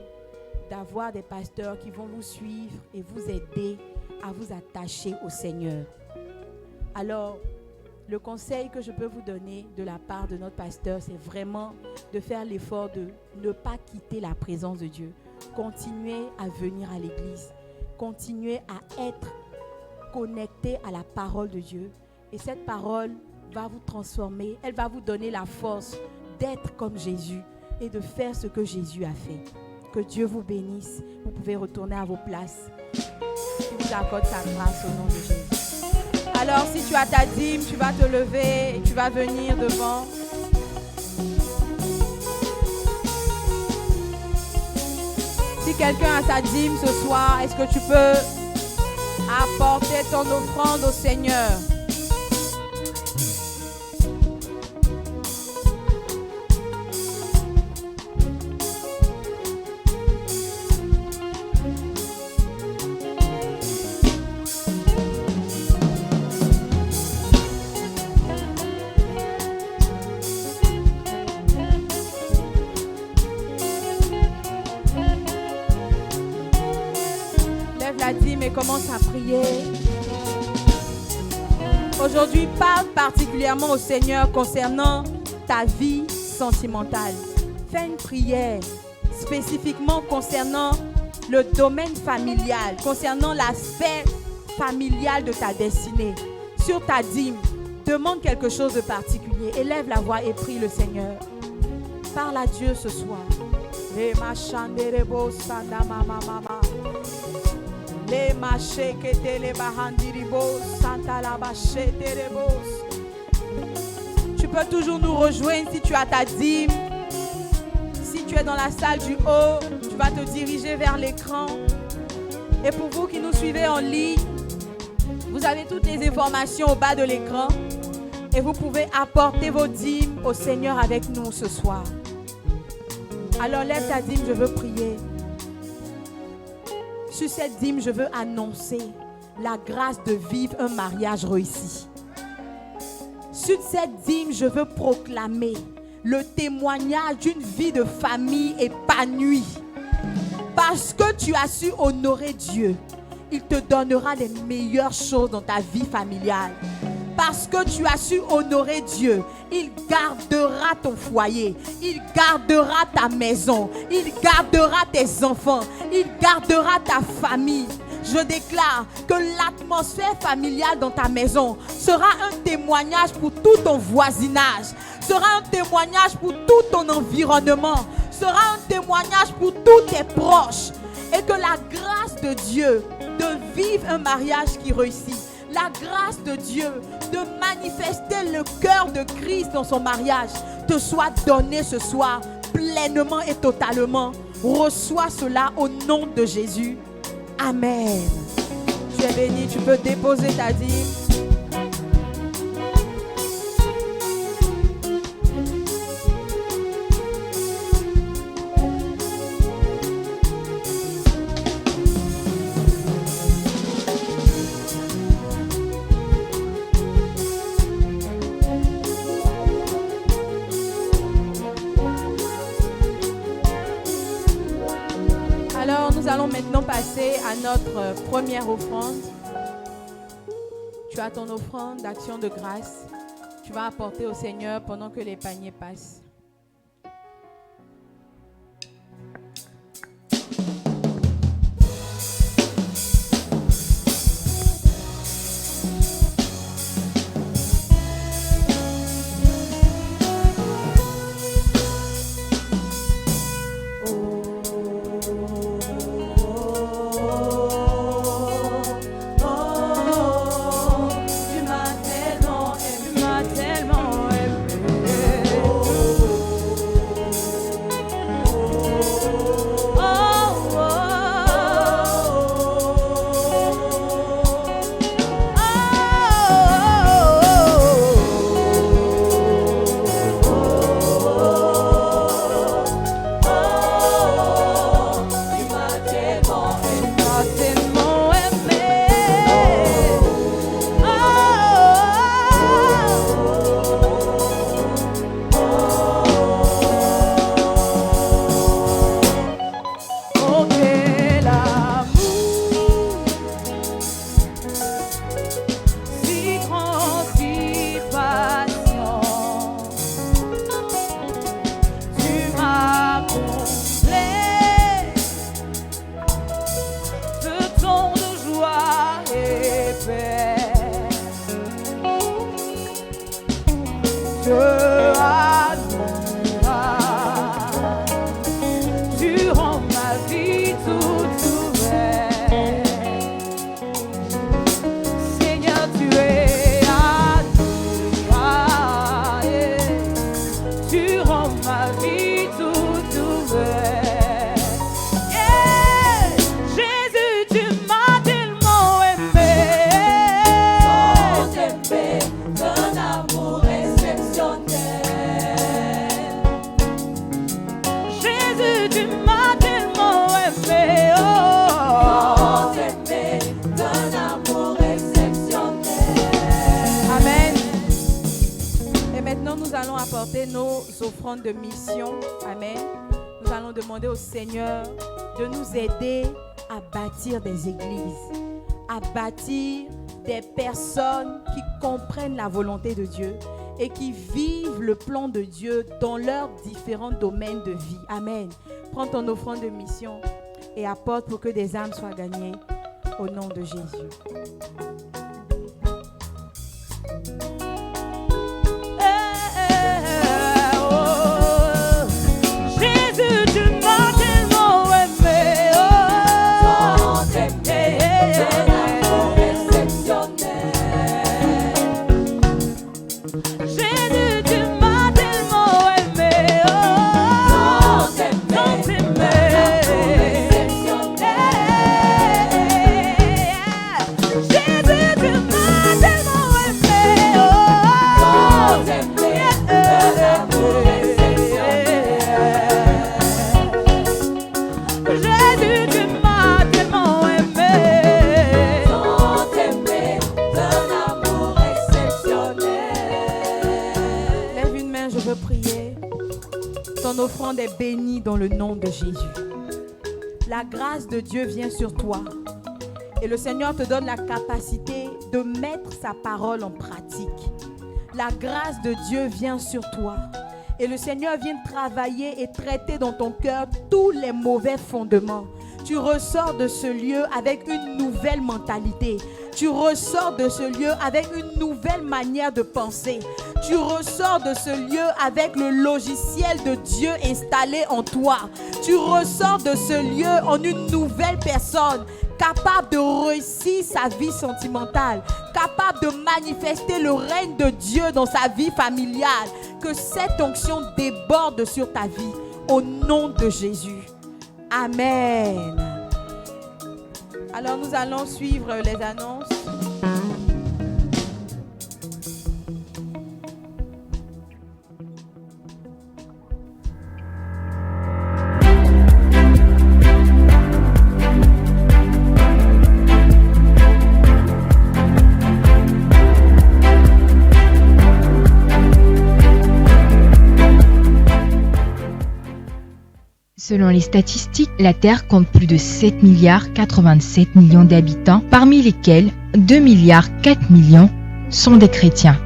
d'avoir des pasteurs qui vont vous suivre et vous aider à vous attacher au Seigneur. Alors, le conseil que je peux vous donner de la part de notre pasteur, c'est vraiment de faire l'effort de ne pas quitter la présence de Dieu. Continuez à venir à l'église. Continuez à être connecté à la parole de Dieu. Et cette parole va vous transformer. Elle va vous donner la force d'être comme Jésus. et de faire ce que Jésus a fait. Que Dieu vous bénisse. Vous pouvez retourner à vos places. Il vous accorde sa grâce au nom de Jésus. Alors, si tu as ta dîme, tu vas te lever et tu vas venir devant. Si quelqu'un a sa dîme ce soir, est-ce que tu peux apporter ton offrande au Seigneur? Et commence à prier. Aujourd'hui, parle particulièrement au Seigneur concernant ta vie sentimentale. Fais une prière spécifiquement concernant le domaine familial, concernant l'aspect familial de ta destinée. Sur ta dîme, demande quelque chose de particulier. Élève la voix et prie le Seigneur. Parle à Dieu ce soir. Tu peux toujours nous rejoindre si tu as ta dîme. Si tu es dans la salle du haut, tu vas te diriger vers l'écran. Et pour vous qui nous suivez en ligne, vous avez toutes les informations au bas de l'écran. Et vous pouvez apporter vos dîmes au Seigneur avec nous ce soir. Alors lève ta dîme, je veux prier. Sur cette dîme, je veux annoncer la grâce de vivre un mariage réussi. Sur cette dîme, je veux proclamer le témoignage d'une vie de famille épanouie. Parce que tu as su honorer Dieu, il te donnera les meilleures choses dans ta vie familiale. Parce que tu as su honorer Dieu, il gardera ton foyer, il gardera ta maison, il gardera tes enfants, il gardera ta famille. Je déclare que l'atmosphère familiale dans ta maison sera un témoignage pour tout ton voisinage, sera un témoignage pour tout ton environnement, sera un témoignage pour tous tes proches. Et que la grâce de Dieu de vivre un mariage qui réussit, la grâce de Dieu de manifester le cœur de Christ dans son mariage te soit donnée ce soir pleinement et totalement. Reçois cela au nom de Jésus. Amen. Tu es béni, tu peux déposer ta dîme. Nous allons maintenant passer à notre première offrande. Tu as ton offrande d'action de grâce. Tu vas apporter au Seigneur pendant que les paniers passent. Je adore. apporter nos offrandes de mission. Amen. Nous allons demander au Seigneur de nous aider à bâtir des églises, à bâtir des personnes qui comprennent la volonté de Dieu et qui vivent le plan de Dieu dans leurs différents domaines de vie. Amen. Prends ton offrande de mission et apporte pour que des âmes soient gagnées au nom de Jésus. Ton offrande est bénie dans le nom de Jésus. La grâce de Dieu vient sur toi et le Seigneur te donne la capacité de mettre sa parole en pratique. La grâce de Dieu vient sur toi et le Seigneur vient travailler et traiter dans ton cœur tous les mauvais fondements. Tu ressors de ce lieu avec une nouvelle mentalité. Tu ressors de ce lieu avec une nouvelle manière de penser. Tu ressors de ce lieu avec le logiciel de Dieu installé en toi. Tu ressors de ce lieu en une nouvelle personne, capable de réussir sa vie sentimentale, capable de manifester le règne de Dieu dans sa vie familiale. Que cette onction déborde sur ta vie au nom de Jésus. Amen. Alors nous allons suivre les annonces. Selon les statistiques, la Terre compte plus de 7 milliards 87 millions d'habitants, parmi lesquels 2 milliards 4 millions sont des chrétiens,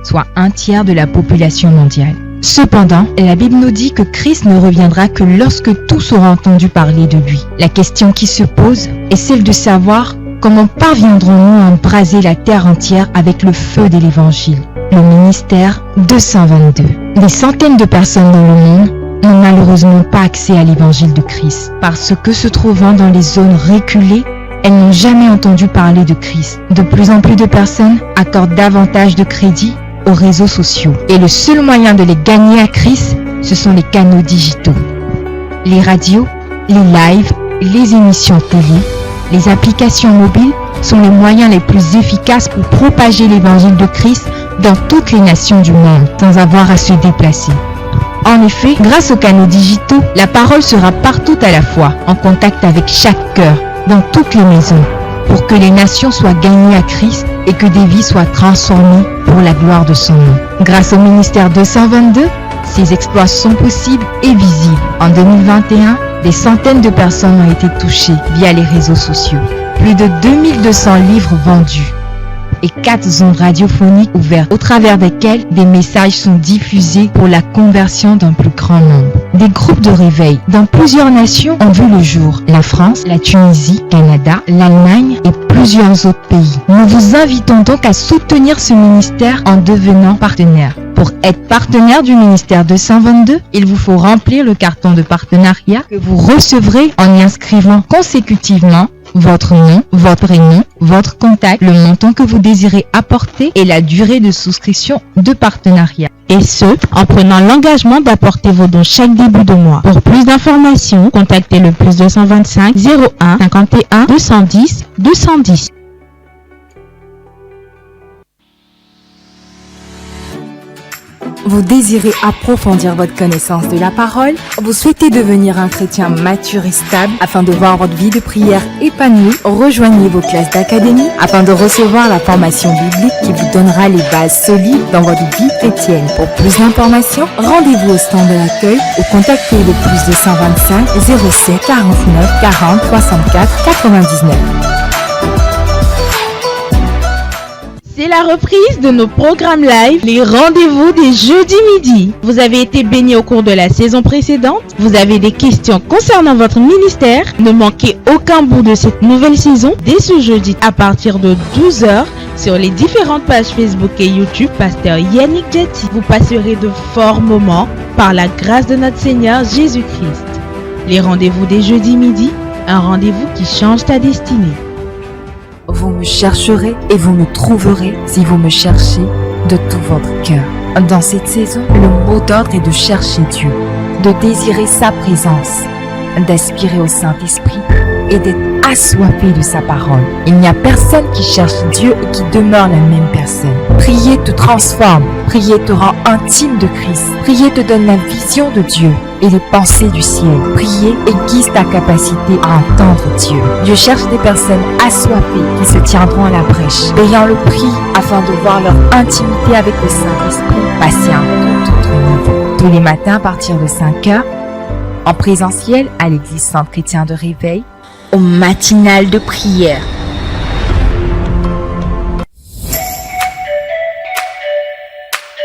soit un tiers de la population mondiale. Cependant, la Bible nous dit que Christ ne reviendra que lorsque tous auront entendu parler de lui. La question qui se pose est celle de savoir comment parviendrons-nous à embraser la terre entière avec le feu de l'Évangile. Le ministère 222. Des centaines de personnes dans le monde n'ont malheureusement pas accès à l'évangile de Christ, parce que se trouvant dans les zones reculées, elles n'ont jamais entendu parler de Christ. De plus en plus de personnes accordent davantage de crédit aux réseaux sociaux. Et le seul moyen de les gagner à Christ, ce sont les canaux digitaux. Les radios, les lives, les émissions télé, les applications mobiles sont les moyens les plus efficaces pour propager l'évangile de Christ dans toutes les nations du monde, sans avoir à se déplacer. En effet, grâce aux canaux digitaux, la parole sera partout à la fois, en contact avec chaque cœur, dans toutes les maisons, pour que les nations soient gagnées à Christ et que des vies soient transformées pour la gloire de son nom. Grâce au ministère 222, ces exploits sont possibles et visibles. En 2021, des centaines de personnes ont été touchées via les réseaux sociaux. Plus de 2200 livres vendus et 4 zones radiophoniques ouvertes au travers desquelles des messages sont diffusés pour la conversion d'un plus grand nombre. Des groupes de réveil dans plusieurs nations ont vu le jour. La France, la Tunisie, le Canada, l'Allemagne et plusieurs autres pays. Nous vous invitons donc à soutenir ce ministère en devenant partenaire. Pour être partenaire du ministère 222, il vous faut remplir le carton de partenariat que vous recevrez en y inscrivant consécutivement votre nom, votre prénom, votre contact, le montant que vous désirez apporter et la durée de souscription de partenariat. Et ce, en prenant l'engagement d'apporter vos dons chaque début de mois. Pour plus d'informations, contactez le +225 01 51 210 210. Vous désirez approfondir votre connaissance de la parole? Vous souhaitez devenir un chrétien mature et stable afin de voir votre vie de prière épanouie? Rejoignez vos classes d'académie afin de recevoir la formation biblique qui vous donnera les bases solides dans votre vie chrétienne. Pour plus d'informations, rendez-vous au stand de l'accueil ou contactez le plus 225 07 49 40 64 99. C'est la reprise de nos programmes live, les rendez-vous des jeudis midi. Vous avez été bénis au cours de la saison précédente. Vous avez des questions concernant votre ministère. Ne manquez aucun bout de cette nouvelle saison dès ce jeudi à partir de 12h sur les différentes pages Facebook et YouTube Pasteur Yannick Jati. Vous passerez de forts moments par la grâce de notre Seigneur Jésus-Christ. Les rendez-vous des jeudis midi, un rendez-vous qui change ta destinée. Vous me chercherez et vous me trouverez si vous me cherchez de tout votre cœur. Dans cette saison, le mot d'ordre est de chercher Dieu, de désirer sa présence, d'aspirer au Saint-Esprit et d'être assoiffé de sa parole. Il n'y a personne qui cherche Dieu et qui demeure la même personne. Prier te transforme, prier te rend intime de Christ, prier te donne la vision de Dieu et les pensées du ciel. Prier aiguise ta capacité à entendre Dieu. Dieu cherche des personnes assoiffées qui se tiendront à la brèche, payant le prix afin de voir leur intimité avec le Saint-Esprit passer à un tout autre niveau. Tous les matins à partir de 5h, en présentiel à l'église Centre Chrétien de Réveil, au matinal de prière.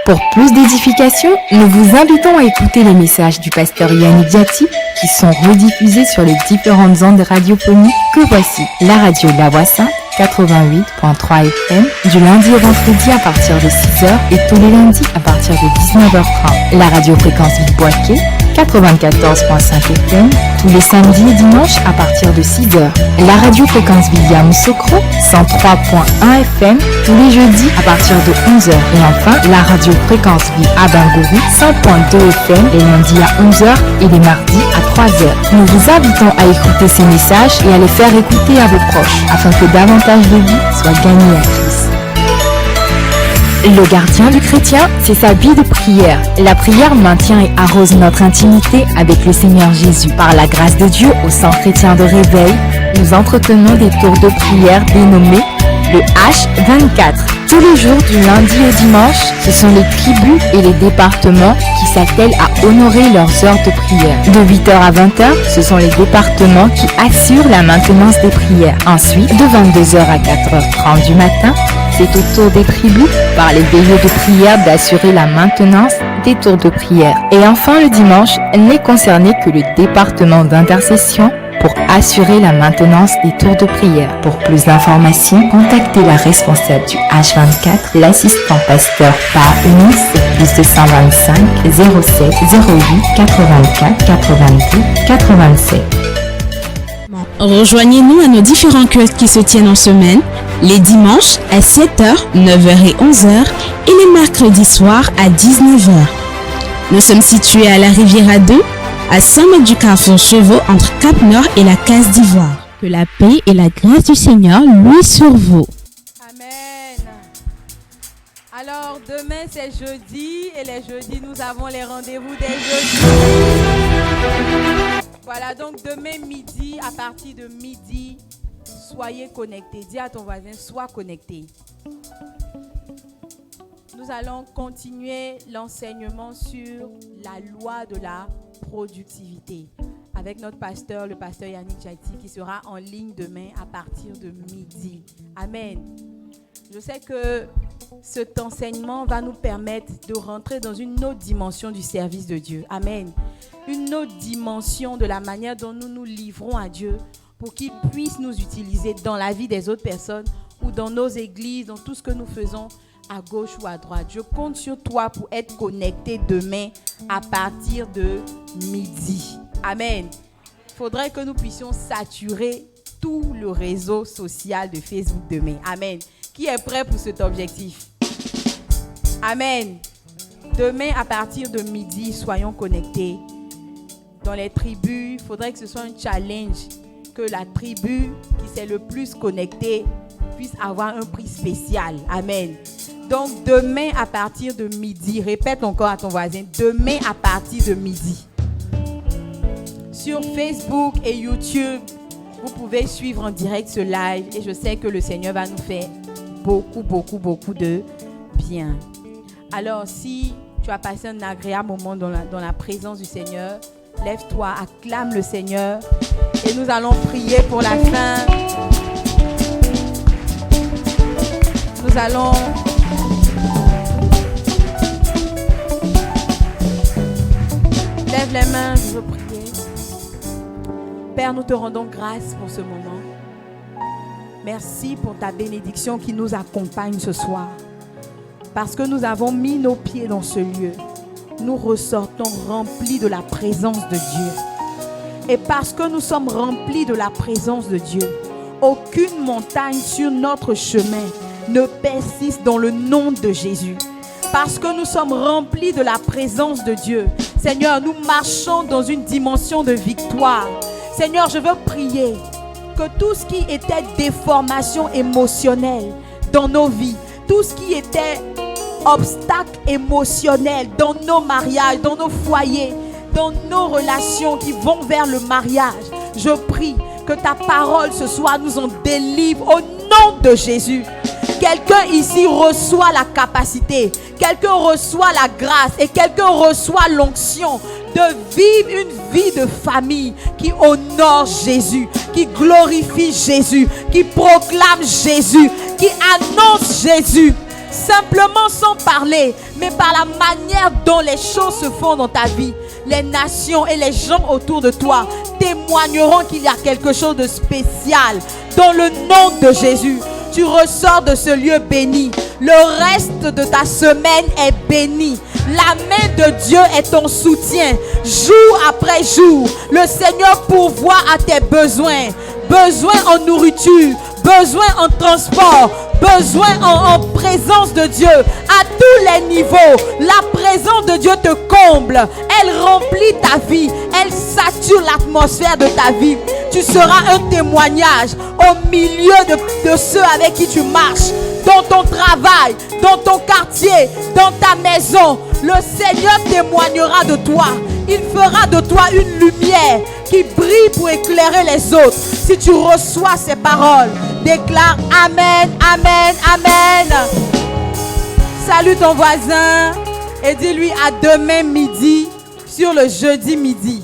Pour plus d'édification, nous vous invitons à écouter les messages du pasteur Yannick Jati qui sont rediffusés sur les différentes ondes radiophoniques que voici. La radio La Voix Sainte, 88.3 FM, du lundi au vendredi à partir de 6h et tous les lundis à partir de 19h30. La radio Fréquence Ville Boisquet, 94.5 FM, tous les samedis et dimanches à partir de 6h. La radio Fréquence William Socro, 103.1 FM, tous les jeudis à partir de 11h. Et enfin, la radio Fréquence Ville Abangourou, 100.2 FM, les lundis à 11h et les mardis à 3h. Nous vous invitons à écouter ces messages et à les faire écouter à vos proches, afin que davantage de vies soient gagnées à Christ. Le gardien du chrétien, c'est sa vie de prière. La prière maintient et arrose notre intimité avec le Seigneur Jésus. Par la grâce de Dieu, au Centre Chrétien de Réveil, nous entretenons des tours de prière dénommés le H24. Tous les jours du lundi au dimanche, ce sont les tribus et les départements qui s'attellent à honorer leurs heures de prière. De 8h à 20h, ce sont les départements qui assurent la maintenance des prières. Ensuite, de 22h à 4h30 du matin, c'est au tour des tribus, par les veillées de prière, d'assurer la maintenance des tours de prière. Et enfin, le dimanche n'est concerné que le département d'intercession pour assurer la maintenance des tours de prière. Pour plus d'informations, contactez la responsable du H24, l'assistant pasteur par Eunice, plus 225 07 08 84 82 87. Rejoignez-nous à nos différents cultes qui se tiennent en semaine, les dimanches à 7h, 9h et 11h et les mercredis soirs à 19h. Nous sommes situés à la Riviera 2, à 100 mètres du carrefour Chevaux entre Cap-Nord et la Case d'Ivoire. Que la paix et la grâce du Seigneur luisent sur vous. Amen. Alors demain c'est jeudi et les jeudis nous avons les rendez-vous des jeudis. Voilà, donc demain midi, à partir de midi, soyez connectés. Dis à ton voisin, sois connecté. Nous allons continuer l'enseignement sur la loi de la productivité avec notre pasteur, le pasteur Yannick Jati, qui sera en ligne demain à partir de midi. Amen. Je sais que cet enseignement va nous permettre de rentrer dans une autre dimension du service de Dieu. Amen. Une autre dimension de la manière dont nous nous livrons à Dieu pour qu'il puisse nous utiliser dans la vie des autres personnes ou dans nos églises, dans tout ce que nous faisons à gauche ou à droite. Je compte sur toi pour être connecté demain à partir de midi. Amen. Il faudrait que nous puissions saturer tout le réseau social de Facebook demain. Amen. Qui est prêt pour cet objectif? Amen. Demain, à partir de midi, soyons connectés. Dans les tribus, il faudrait que ce soit un challenge, que la tribu qui s'est le plus connectée puisse avoir un prix spécial. Amen. Donc demain à partir de midi, répète encore à ton voisin, demain à partir de midi. Sur Facebook et YouTube, vous pouvez suivre en direct ce live et je sais que le Seigneur va nous faire beaucoup de bien. Alors si tu as passé un agréable moment dans la présence du Seigneur, lève-toi, acclame le Seigneur et nous allons prier pour la fin. Nous allons lève les mains, je veux prier. Père, nous te rendons grâce pour ce moment. Merci pour ta bénédiction qui nous accompagne ce soir. Parce que nous avons mis nos pieds dans ce lieu, nous ressortons remplis de la présence de Dieu. Et parce que nous sommes remplis de la présence de Dieu, aucune montagne sur notre chemin ne persiste dans le nom de Jésus. Parce que nous sommes remplis de la présence de Dieu, Seigneur, nous marchons dans une dimension de victoire. Seigneur, je veux prier que tout ce qui était déformation émotionnelle dans nos vies, tout ce qui était obstacle émotionnel dans nos mariages, dans nos foyers, dans nos relations qui vont vers le mariage, je prie que ta parole ce soir nous en délivre au nom de Jésus. Quelqu'un ici reçoit la capacité, quelqu'un reçoit la grâce et quelqu'un reçoit l'onction de vivre une vie de famille qui honore Jésus, qui glorifie Jésus, qui proclame Jésus, qui annonce Jésus. Simplement sans parler, mais par la manière dont les choses se font dans ta vie. Les nations et les gens autour de toi témoigneront qu'il y a quelque chose de spécial. Dans le nom de Jésus, tu ressors de ce lieu béni. Le reste de ta semaine est béni. La main de Dieu est ton soutien. Jour après jour, le Seigneur pourvoit à tes besoins. Besoin en nourriture, besoin en transport, besoin en présence de Dieu à tous les niveaux. La présence de Dieu te comble. Elle remplit ta vie. Elle sature l'atmosphère de ta vie. Tu seras un témoignage au milieu de ceux avec qui tu marches. Dans ton travail, dans ton quartier, dans ta maison. Le Seigneur témoignera de toi. Il fera de toi une lumière qui brille pour éclairer les autres. Si tu reçois ces paroles, déclare Amen, Amen, Amen. Salue ton voisin et dis-lui à demain midi sur le jeudi midi.